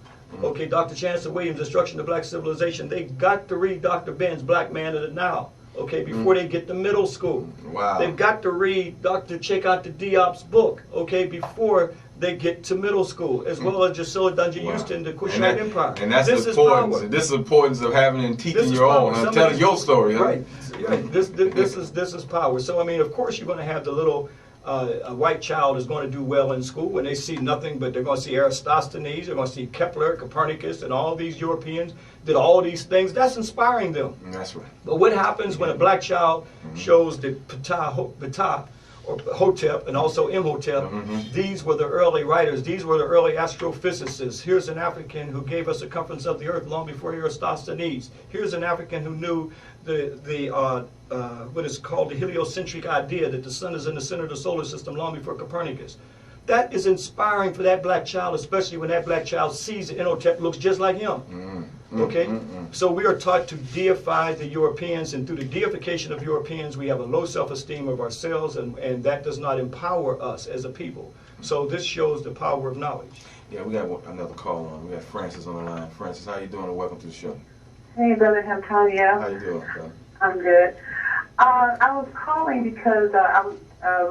Okay, Dr. Chancellor Williams' Instruction to Black Civilization. They got to read Dr. Ben's Black Man of the Nile. Okay, before they get to middle school. Wow. They've got to read check out the Diop's book, okay, before they get to middle school, as well as Drusilla Dungeon Houston, the Kushite Empire. And that's the importance. This is the importance of having and teaching your own, telling your story. Right. This is power. So I mean, of course, you're going to have the little a white child is going to do well in school when they see nothing but they're going to see Eratosthenes, they're going to see Kepler, Copernicus, and all these Europeans did all these things. That's inspiring them. That's right. But what happens when a black child shows that Ptah or Hotep and also Imhotep, these were the early writers, these were the early astrophysicists. Here's an African who gave us the circumference of the earth long before Eratosthenes. Here's an African who knew what is called the heliocentric idea that the sun is in the center of the solar system long before Copernicus. That is inspiring for that black child, especially when that black child sees that Imhotep looks just like him. Okay? So we are taught to deify the Europeans, and through the deification of Europeans, we have a low self-esteem of ourselves, and that does not empower us as a people. So this shows the power of knowledge. Yeah, we got another call on. We got Francis on the line. Francis, how you doing, and welcome to the show. Hey, Brother Antonio. How you doing, brother? I'm good. I was calling because I was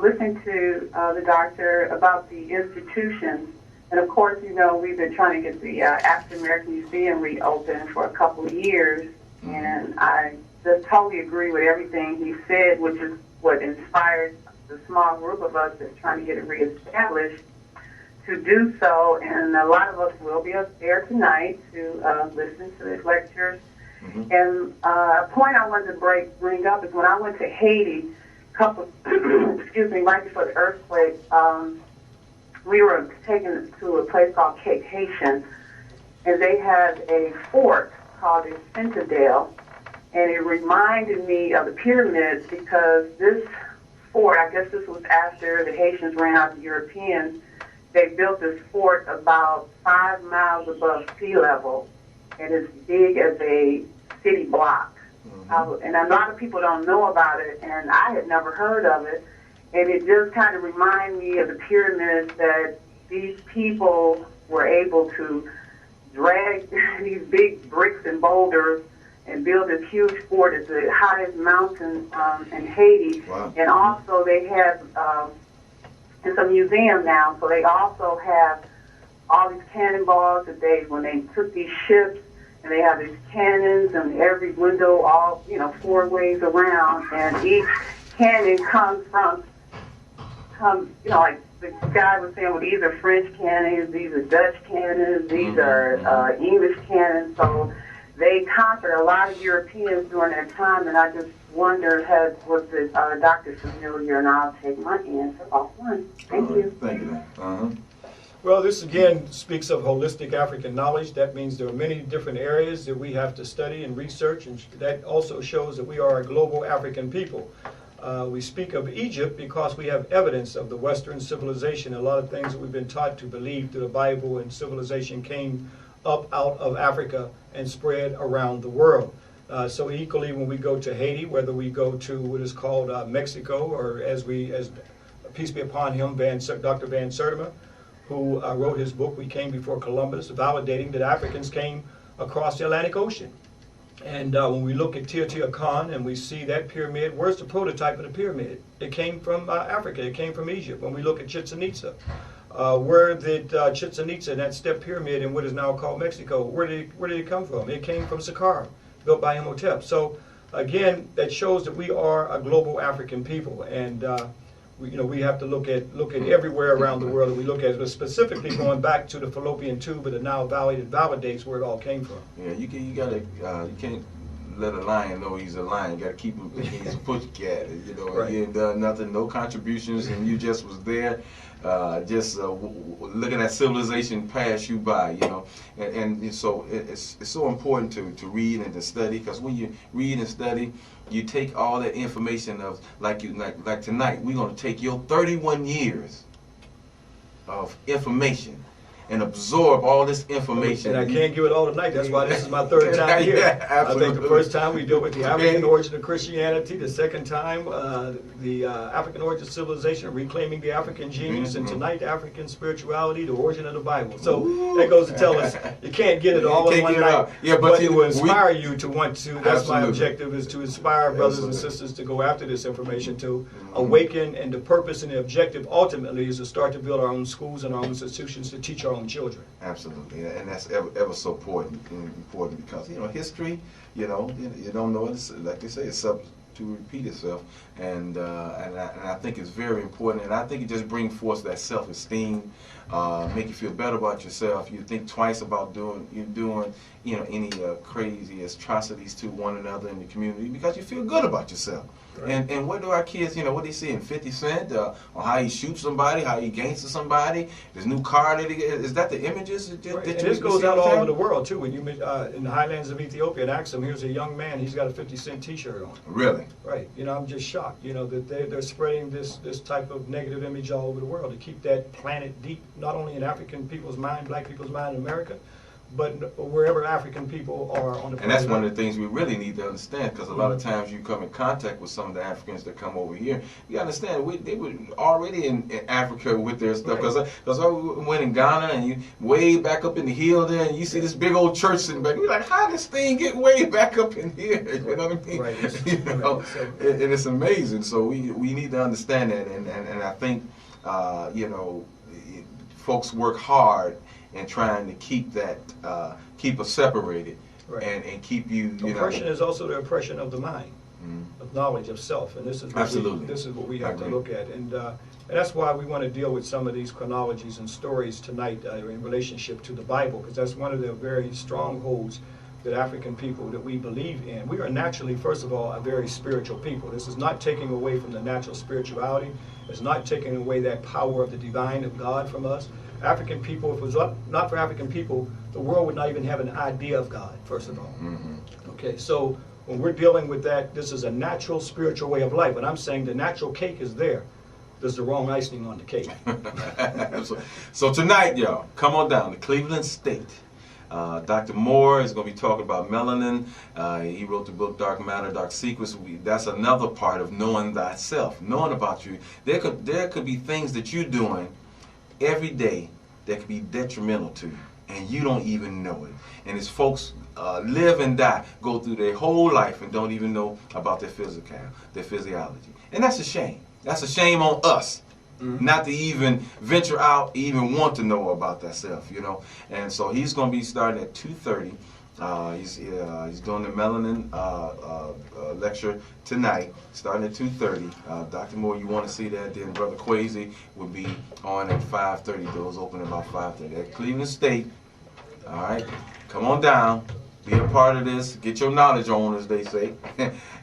listening to the doctor about the institutions. And of course, you know, we've been trying to get the African American Museum reopened for a couple of years. And I just totally agree with everything he said, which is what inspired the small group of us that's trying to get it reestablished to do so. And a lot of us will be up there tonight to listen to his lectures. And a point I wanted to bring up is when I went to Haiti, excuse me, right before the earthquake, we were taken to a place called Cape Haitian, and they had a fort called the Citadel, and it reminded me of the pyramids because this fort, I guess this was after the Haitians ran out of the Europeans, they built this fort about 5 miles above sea level, and it's big as a city block. And a lot of people don't know about it, and I had never heard of it. And it just kind of reminded me of the pyramids, that these people were able to drag these big bricks and boulders and build this huge fort at the highest mountain in Haiti. Wow. And also they have, it's a museum now, so they also have all these cannonballs that when they took these ships, and they have these cannons and every window all, 4 ways around, and each cannon comes from, like the guy was saying, well, these are French cannons, these are Dutch cannons, these are English cannons. So they conquered a lot of Europeans during that time, and I just wondered, was the doctor familiar, and I'll take my answer offline. Thank you. Thank you. Well, this again speaks of holistic African knowledge. That means there are many different areas that we have to study and research, and that also shows that we are a global African people. We speak of Egypt because we have evidence of the Western civilization. A lot of things that we've been taught to believe through the Bible and civilization came up out of Africa and spread around the world. So equally, when we go to Haiti, whether we go to what is called Mexico, or as peace be upon him, Dr. Van Sertima, who wrote his book, We Came Before Columbus, validating that Africans came across the Atlantic Ocean. And when we look at Teotihuacan and we see that pyramid, where's the prototype of the pyramid? It came from Africa, it came from Egypt. When we look at Chichen Itza, where did Chichen Itza, that step pyramid in what is now called Mexico, where did it come from? It came from Saqqara, built by Imhotep. So again, that shows that we are a global African people, and we have to look at everywhere around the world that we look at, but specifically going back to the fallopian tube, but it now validates where it all came from. Yeah, you can't let a lion know he's a lion. You got to keep him thinking he's a pussycat. Right. He ain't done nothing, no contributions, and you just was there, looking at civilization pass you by. And so it's so important to read and to study, because when you read and study, you take all that information of like tonight. We're going to take your 31 years of information and absorb all this information. And I can't give it all tonight. That's why this is my third time here. Yeah, absolutely. I think the first time we dealt with the African origin of Christianity. The second time, the African origin of civilization, reclaiming the African genius. And tonight, African spirituality, the origin of the Bible. So that goes to tell us you can't get it all in one night. Yeah, but it will inspire you to want to. That's Absolutely. my objective, is to inspire brothers and sisters to go after this information, to awaken, and the purpose and the objective ultimately is to start to build our own schools and our own institutions to teach our own children. Absolutely, and that's ever so important because history, you don't know it. Like they say, it's up to repeat itself, and I think it's very important, and I think it just brings forth that self-esteem, make you feel better about yourself. You think twice about doing any crazy atrocities to one another in the community, because you feel good about yourself. Right. And what do our kids, what they see in 50 Cent, on how he shoots somebody, how he gangsters somebody, his new car that he gets, is that the images that Right. and this goes out all over the world too. When you in the highlands of Ethiopia, and ask them, here's a young man, he's got a 50 Cent t-shirt on. Really? Right. I'm just shocked, that they're spreading this type of negative image all over the world to keep that planet deep, not only in African people's mind, black people's mind in America, but wherever African people are on the planet. And that's one of the things we really need to understand, because a lot of times you come in contact with some of the Africans that come over here. You understand, they were already in Africa with their stuff, because I went in Ghana, and you way back up in the hill there, and you see this big old church sitting back. You're like, how does this thing get way back up in here? You know what I mean? Right. And it's amazing. So we need to understand that, and I think folks work hard and trying to keep that, keep us separated, Right. and keep you. Oppression is also the oppression of the mind, of knowledge of self, and this is what we have to look at, and that's why we want to deal with some of these chronologies and stories tonight in relationship to the Bible, because that's one of the very strongholds that African people, that we believe in. We are naturally, first of all, a very spiritual people. This is not taking away from the natural spirituality. It's not taking away that power of the divine of God from us. African people, if it was not for African people, the world would not even have an idea of God, first of all. Okay, so when we're dealing with that, this is a natural spiritual way of life. And I'm saying the natural cake is there. There's the wrong icing on the cake. So tonight, y'all, come on down to Cleveland State. Dr. Moore is going to be talking about melanin. He wrote the book Dark Matter, Dark Secrets. That's another part of knowing thyself, knowing about you. There could be things that you're doing every day that could be detrimental to you, and you don't even know it. And it's folks live and die, go through their whole life and don't even know about their physiology. And that's a shame. That's a shame on us. Not to even venture out, even want to know about that self, you know. And so he's going to be starting at 2:30. He's doing the melanin lecture tonight, starting at 2:30. Dr. Moore, you want to see that? Then Brother Kwesi will be on at 5:30. Doors open about 5:30 at Cleveland State. All right, come on down. Be a part of this. Get your knowledge on, as they say,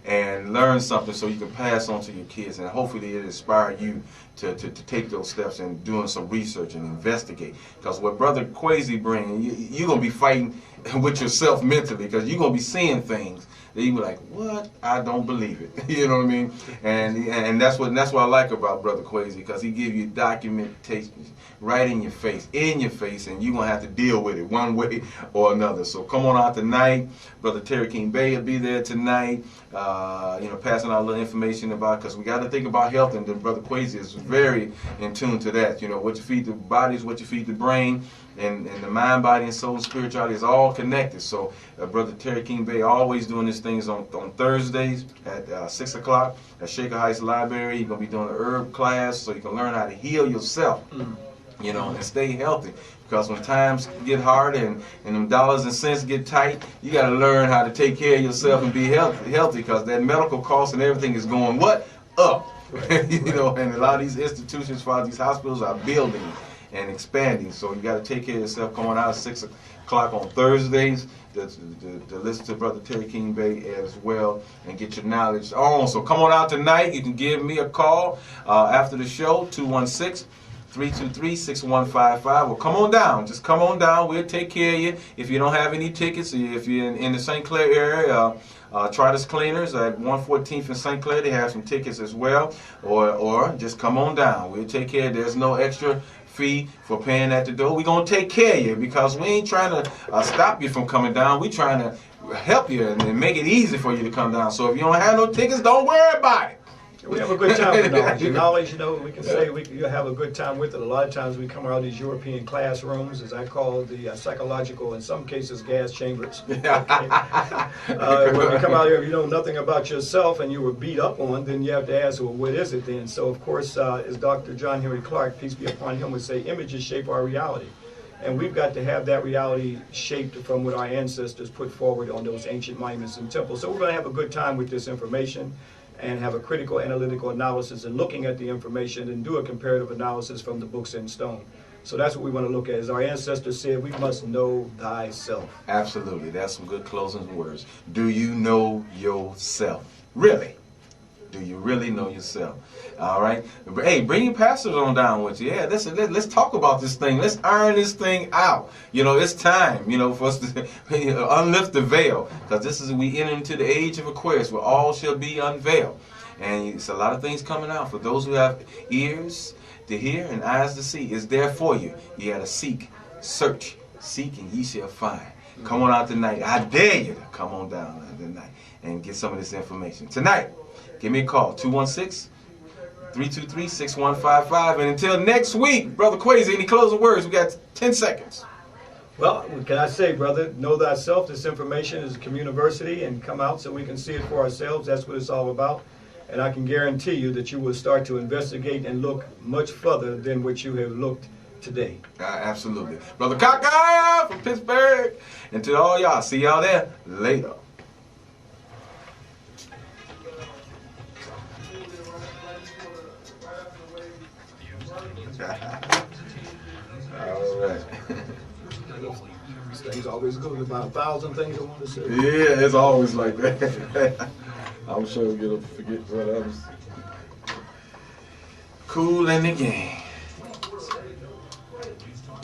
and learn something so you can pass on to your kids. And hopefully it inspire you to take those steps and doing some research and investigate. Because what Brother Kwesi brings, you're going to be fighting with yourself mentally, because you're going to be seeing things that you be like, what? I don't believe it. You know what I mean? And that's what I like about Brother Kwesi, because he give you documentation right in your face, and you're going to have to deal with it one way or another. So come on out tonight. Brother Terry King Bay will be there tonight, passing out a little information about, because we got to think about health, and then Brother Kwesi is very in tune to that. You know, what you feed the body is what you feed the brain, and the mind, body, and soul and spirituality is all connected. So Brother Terry King Bay always doing these things on Thursdays at 6 o'clock at Shaker Heights Library. You're going to be doing an herb class so you can learn how to heal yourself. You know, and stay healthy. Because when times get hard and them dollars and cents get tight, you got to learn how to take care of yourself and be healthy. Because that medical cost and everything is going what? Up. You know, and a lot of these institutions, as far as these hospitals, are building and expanding. So you got to take care of yourself. Going out at 6 o'clock on Thursdays to listen to Brother Terry King Bay as well and get your knowledge on. So come on out tonight. You can give me a call after the show, 216-323-6155. Well, come on down. Just come on down. We'll take care of you. If you don't have any tickets, if you're in the St. Clair area, Tridus Cleaners at 114th in St. Clair, they have some tickets as well. Or just come on down. We'll take care of you. There's no extra fee for paying at the door. We're going to take care of you, because we ain't trying to stop you from coming down. We're trying to help you and make it easy for you to come down. So if you don't have no tickets, don't worry about it. We have a good time with knowledge. And knowledge, you know, we can say you have a good time with it. A lot of times we come around these European classrooms, as I call the psychological, in some cases, gas chambers. Okay. When you come out here, if you know nothing about yourself and you were beat up on, then you have to ask, well, what is it then? So, of course, as Dr. John Henry Clark, peace be upon him, would say, images shape our reality. And we've got to have that reality shaped from what our ancestors put forward on those ancient monuments and temples. So we're going to have a good time with this information, and have a critical analytical analysis and looking at the information and do a comparative analysis from the books in stone. So that's what we want to look at. As our ancestors said, we must know thyself. Absolutely. That's some good closing words. Do you know yourself? Really? Do you really know yourself? All right. Hey, bring your pastors on down with you. Yeah, let's talk about this thing. Let's iron this thing out. You know, it's time, you know, for us to unlift the veil, because we enter into the age of Aquarius, where all shall be unveiled. And it's a lot of things coming out. For those who have ears to hear and eyes to see, it's there for you. You got to seek, search, seek, and ye shall find. Come on out tonight. I dare you to come on down tonight and get some of this information. Tonight, give me a call, 216-323-6155. And until next week, Brother Kwesi, any closing words? We got 10 seconds. Well, what can I say, brother? Know thyself. This information is a communiversity, and come out so we can see it for ourselves. That's what it's all about. And I can guarantee you that you will start to investigate and look much further than what you have looked today. Absolutely. Brother Kaka from Pittsburgh. And to all y'all, see y'all there later. All right. He's always go to about 1,000 things I want to say. Yeah, it's always like that. I'm sure you'll forget what else. Cool in the game.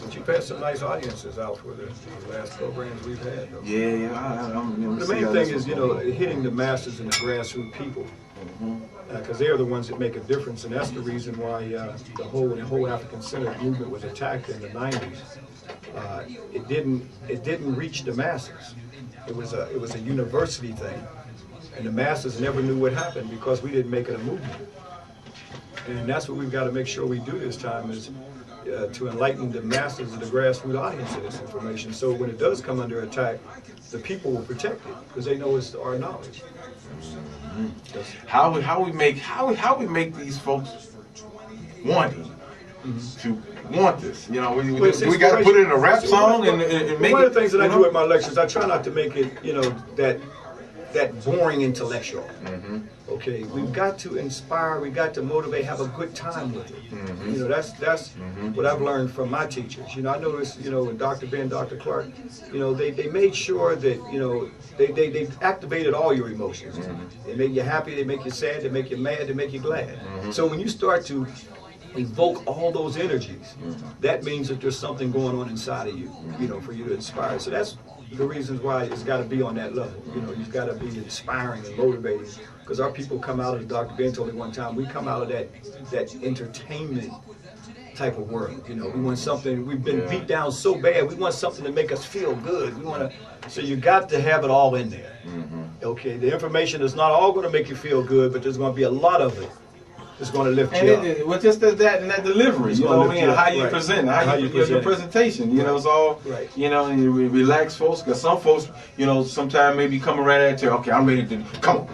But you've had some nice audiences out for the last programs we've had, though. Yeah. The main thing is, hitting the masses and the grassroots people, because they're the ones that make a difference, and that's the reason why the whole African Center movement was attacked in the 90s. It didn't reach the masses. It was a university thing, and the masses never knew what happened because we didn't make it a movement. And that's what we've got to make sure we do this time is to enlighten the masses of the grassroots audience of this information. So when it does come under attack, the people will protect it because they know it's our knowledge. How we make these folks wanting to want this? We got to put it in a rap song and make it. One of the things that I do at my lectures, I try not to make it, that boring intellectual. Okay, we've got to inspire, we got to motivate, have a good time with it. That's what I've learned from my teachers. I noticed, with Dr. Ben, Dr. Clark, they made sure that, they activated all your emotions. They make you happy, they make you sad, they make you mad, they make you glad. So when you start to evoke all those energies, that means that there's something going on inside of you, for you to inspire. So that's the reasons why it's got to be on that level. You've got to be inspiring and motivating, because our people come out of, Dr. Ben told me one time, we come out of that entertainment type of world. We want something, we've been beat down so bad, we want something to make us feel good. So you got to have it all in there. Okay, the information is not all going to make you feel good, but there's going to be a lot of it. It's going to lift you up. Well, just that and that delivery, how you present, how you your presentation, it's all, and you relax folks, because some folks, sometimes maybe coming right at you, okay, I'm ready to, come on.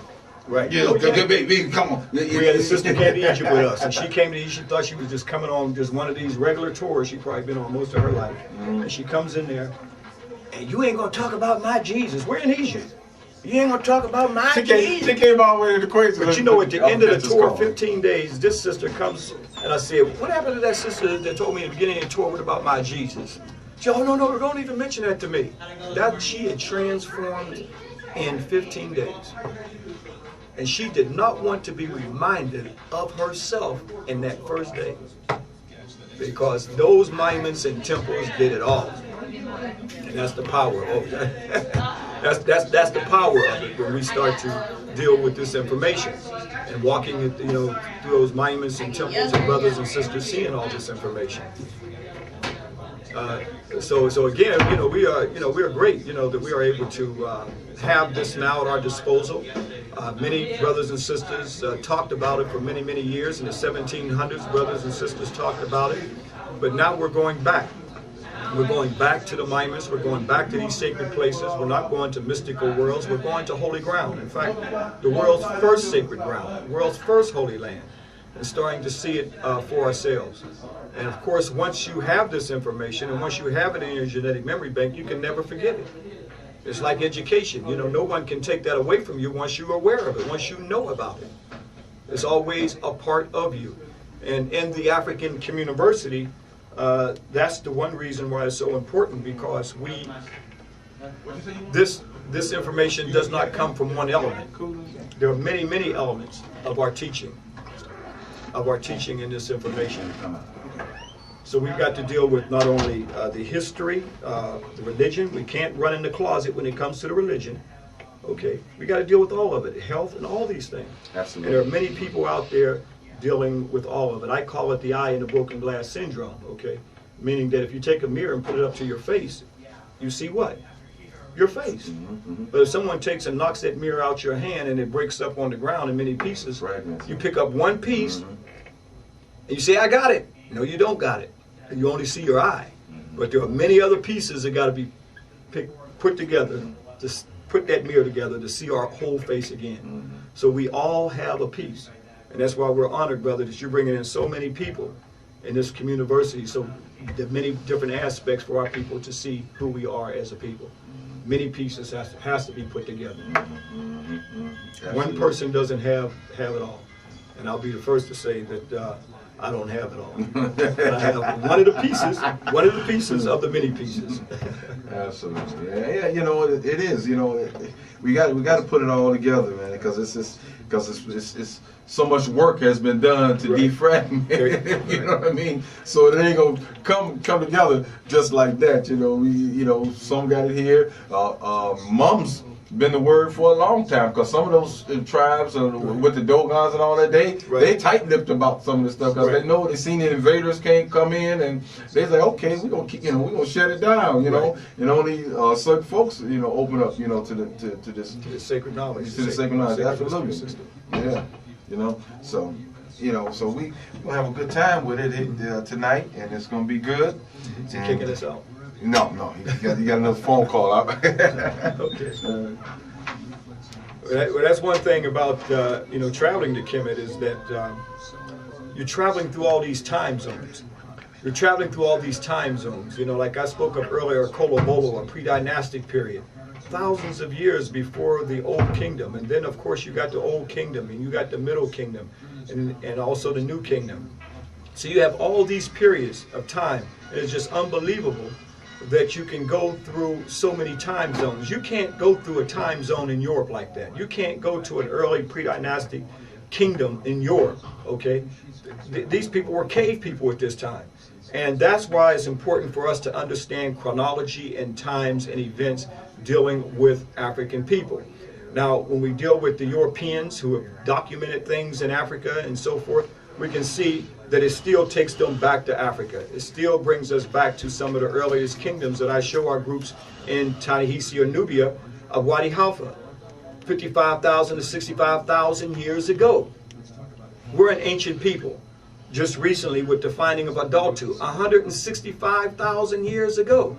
Right. Baby, come on. We had a sister came to Egypt with us, and she came to Egypt, she thought she was just coming on just one of these regular tours she'd probably been on most of her life. And she comes in there, and you ain't going to talk about my Jesus. We're in Egypt. You ain't gonna talk about my Jesus. She came all the way to the Kwesi. But at the end of the tour, 15 days, this sister comes, and I said, what happened to that sister that told me at the beginning of the tour, what about my Jesus? She said, oh, no, don't even mention that to me. That she had transformed in 15 days. And she did not want to be reminded of herself in that first day. Because those monuments and temples did it all. And that's the power of it. That's the power of it when we start to deal with this information and walking through those monuments and temples and brothers and sisters seeing all this information. So again, we are great, that we are able to have this now at our disposal. Many brothers and sisters talked about it for many, many years. In the 1700s, brothers and sisters talked about it. But now we're going back. We're going back to the monuments. We're going back to these sacred places. We're not going to mystical worlds. We're going to holy ground. In fact, the world's first sacred ground, the world's first holy land, and starting to see it for ourselves. And of course, once you have this information and once you have it in your genetic memory bank, you can never forget it. It's like education. No one can take that away from you once you're aware of it, once you know about it. It's always a part of you. And in the African Communiversity, that's the one reason why it's so important, because this information does not come from one element. There are many, many elements of our teaching in this information. So we've got to deal with not only the history, the religion. We can't run in the closet when it comes to the religion. Okay, we got to deal with all of it, health and all these things. Absolutely. And there are many people out there dealing with all of it. I call it the eye in the broken glass syndrome, okay? Meaning that if you take a mirror and put it up to your face, you see what? Your face. But if someone takes and knocks that mirror out your hand and it breaks up on the ground in many pieces, you pick up one piece and you say, I got it. No, you don't got it. And you only see your eye. But there are many other pieces that got to be put together to put that mirror together to see our whole face again. So we all have a piece. And that's why we're honored, brother, that you're bringing in so many people in this community, so there are many different aspects for our people to see who we are as a people. Many pieces has to be put together. One person doesn't have it all. And I'll be the first to say that I don't have it all. I have one of the pieces of the many pieces. Absolutely. Yeah, you know, it is. You know, we got to put it all together, man, because it's so much work has been done to defragment. You know what I mean? So it ain't gonna come together just like that. You know, some got it here. Mum's been the word for a long time, because some of those tribes with the Dogons and all that, they tight-lipped about some of this stuff, because they know they seen the invaders can't come in, and they say, okay, we're gonna keep, we're gonna shut it down, you know, and only certain folks, open up, to this sacred knowledge, to the sacred knowledge. Absolutely, system. yeah, so. So we gonna have a good time with it tonight, and it's gonna be good. Is he kicking us out? No, you got another phone call out. Okay. Well, that's one thing about traveling to Kemet, is that you're traveling through all these time zones. You're traveling through all these time zones. Like I spoke of earlier, Kolobolo, a pre-dynastic period, thousands of years before the Old Kingdom, and then of course you got the Old Kingdom, and you got the Middle Kingdom, and also the New Kingdom. So you have all these periods of time, and it's just unbelievable that you can go through so many time zones. You can't go through a time zone in Europe like that. You can't go to an early pre-dynastic kingdom in Europe, okay? These people were cave people at this time. And that's why it's important for us to understand chronology and times and events dealing with African people. Now, when we deal with the Europeans who have documented things in Africa and so forth, we can see that it still takes them back to Africa. It still brings us back to some of the earliest kingdoms that I show our groups in Ta-Nehisi or Nubia of Wadi Halfa, 55,000 to 65,000 years ago. We're an ancient people. Just recently with the finding of Adaltu, 165,000 years ago.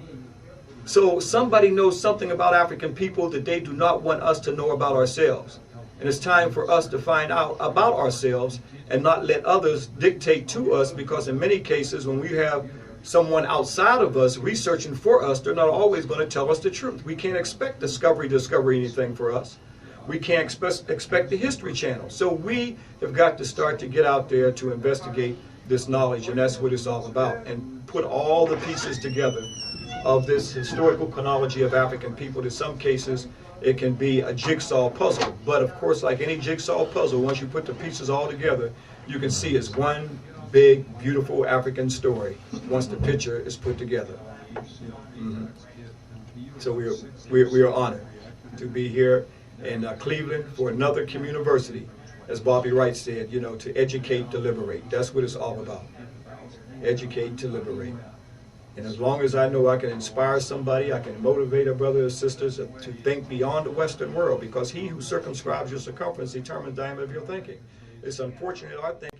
So somebody knows something about African people that they do not want us to know about ourselves. And it's time for us to find out about ourselves and not let others dictate to us, because in many cases when we have someone outside of us researching for us, they're not always going to tell us the truth. We can't expect discover anything for us. We can't expect the History Channel. So we have got to start to get out there to investigate this knowledge, and that's what it's all about, and put all the pieces together of this historical chronology of African people. In some cases, it can be a jigsaw puzzle. But of course, like any jigsaw puzzle, once you put the pieces all together, you can see it's one big, beautiful African story once the picture is put together. Mm-hmm. So we are honored to be here in Cleveland for another community, as Bobby Wright said, to educate, to liberate. That's what it's all about. Educate to liberate. And as long as I know I can inspire somebody, I can motivate our brothers and sisters to think beyond the Western world, because he who circumscribes your circumference determines the diameter of your thinking. It's unfortunate our thinking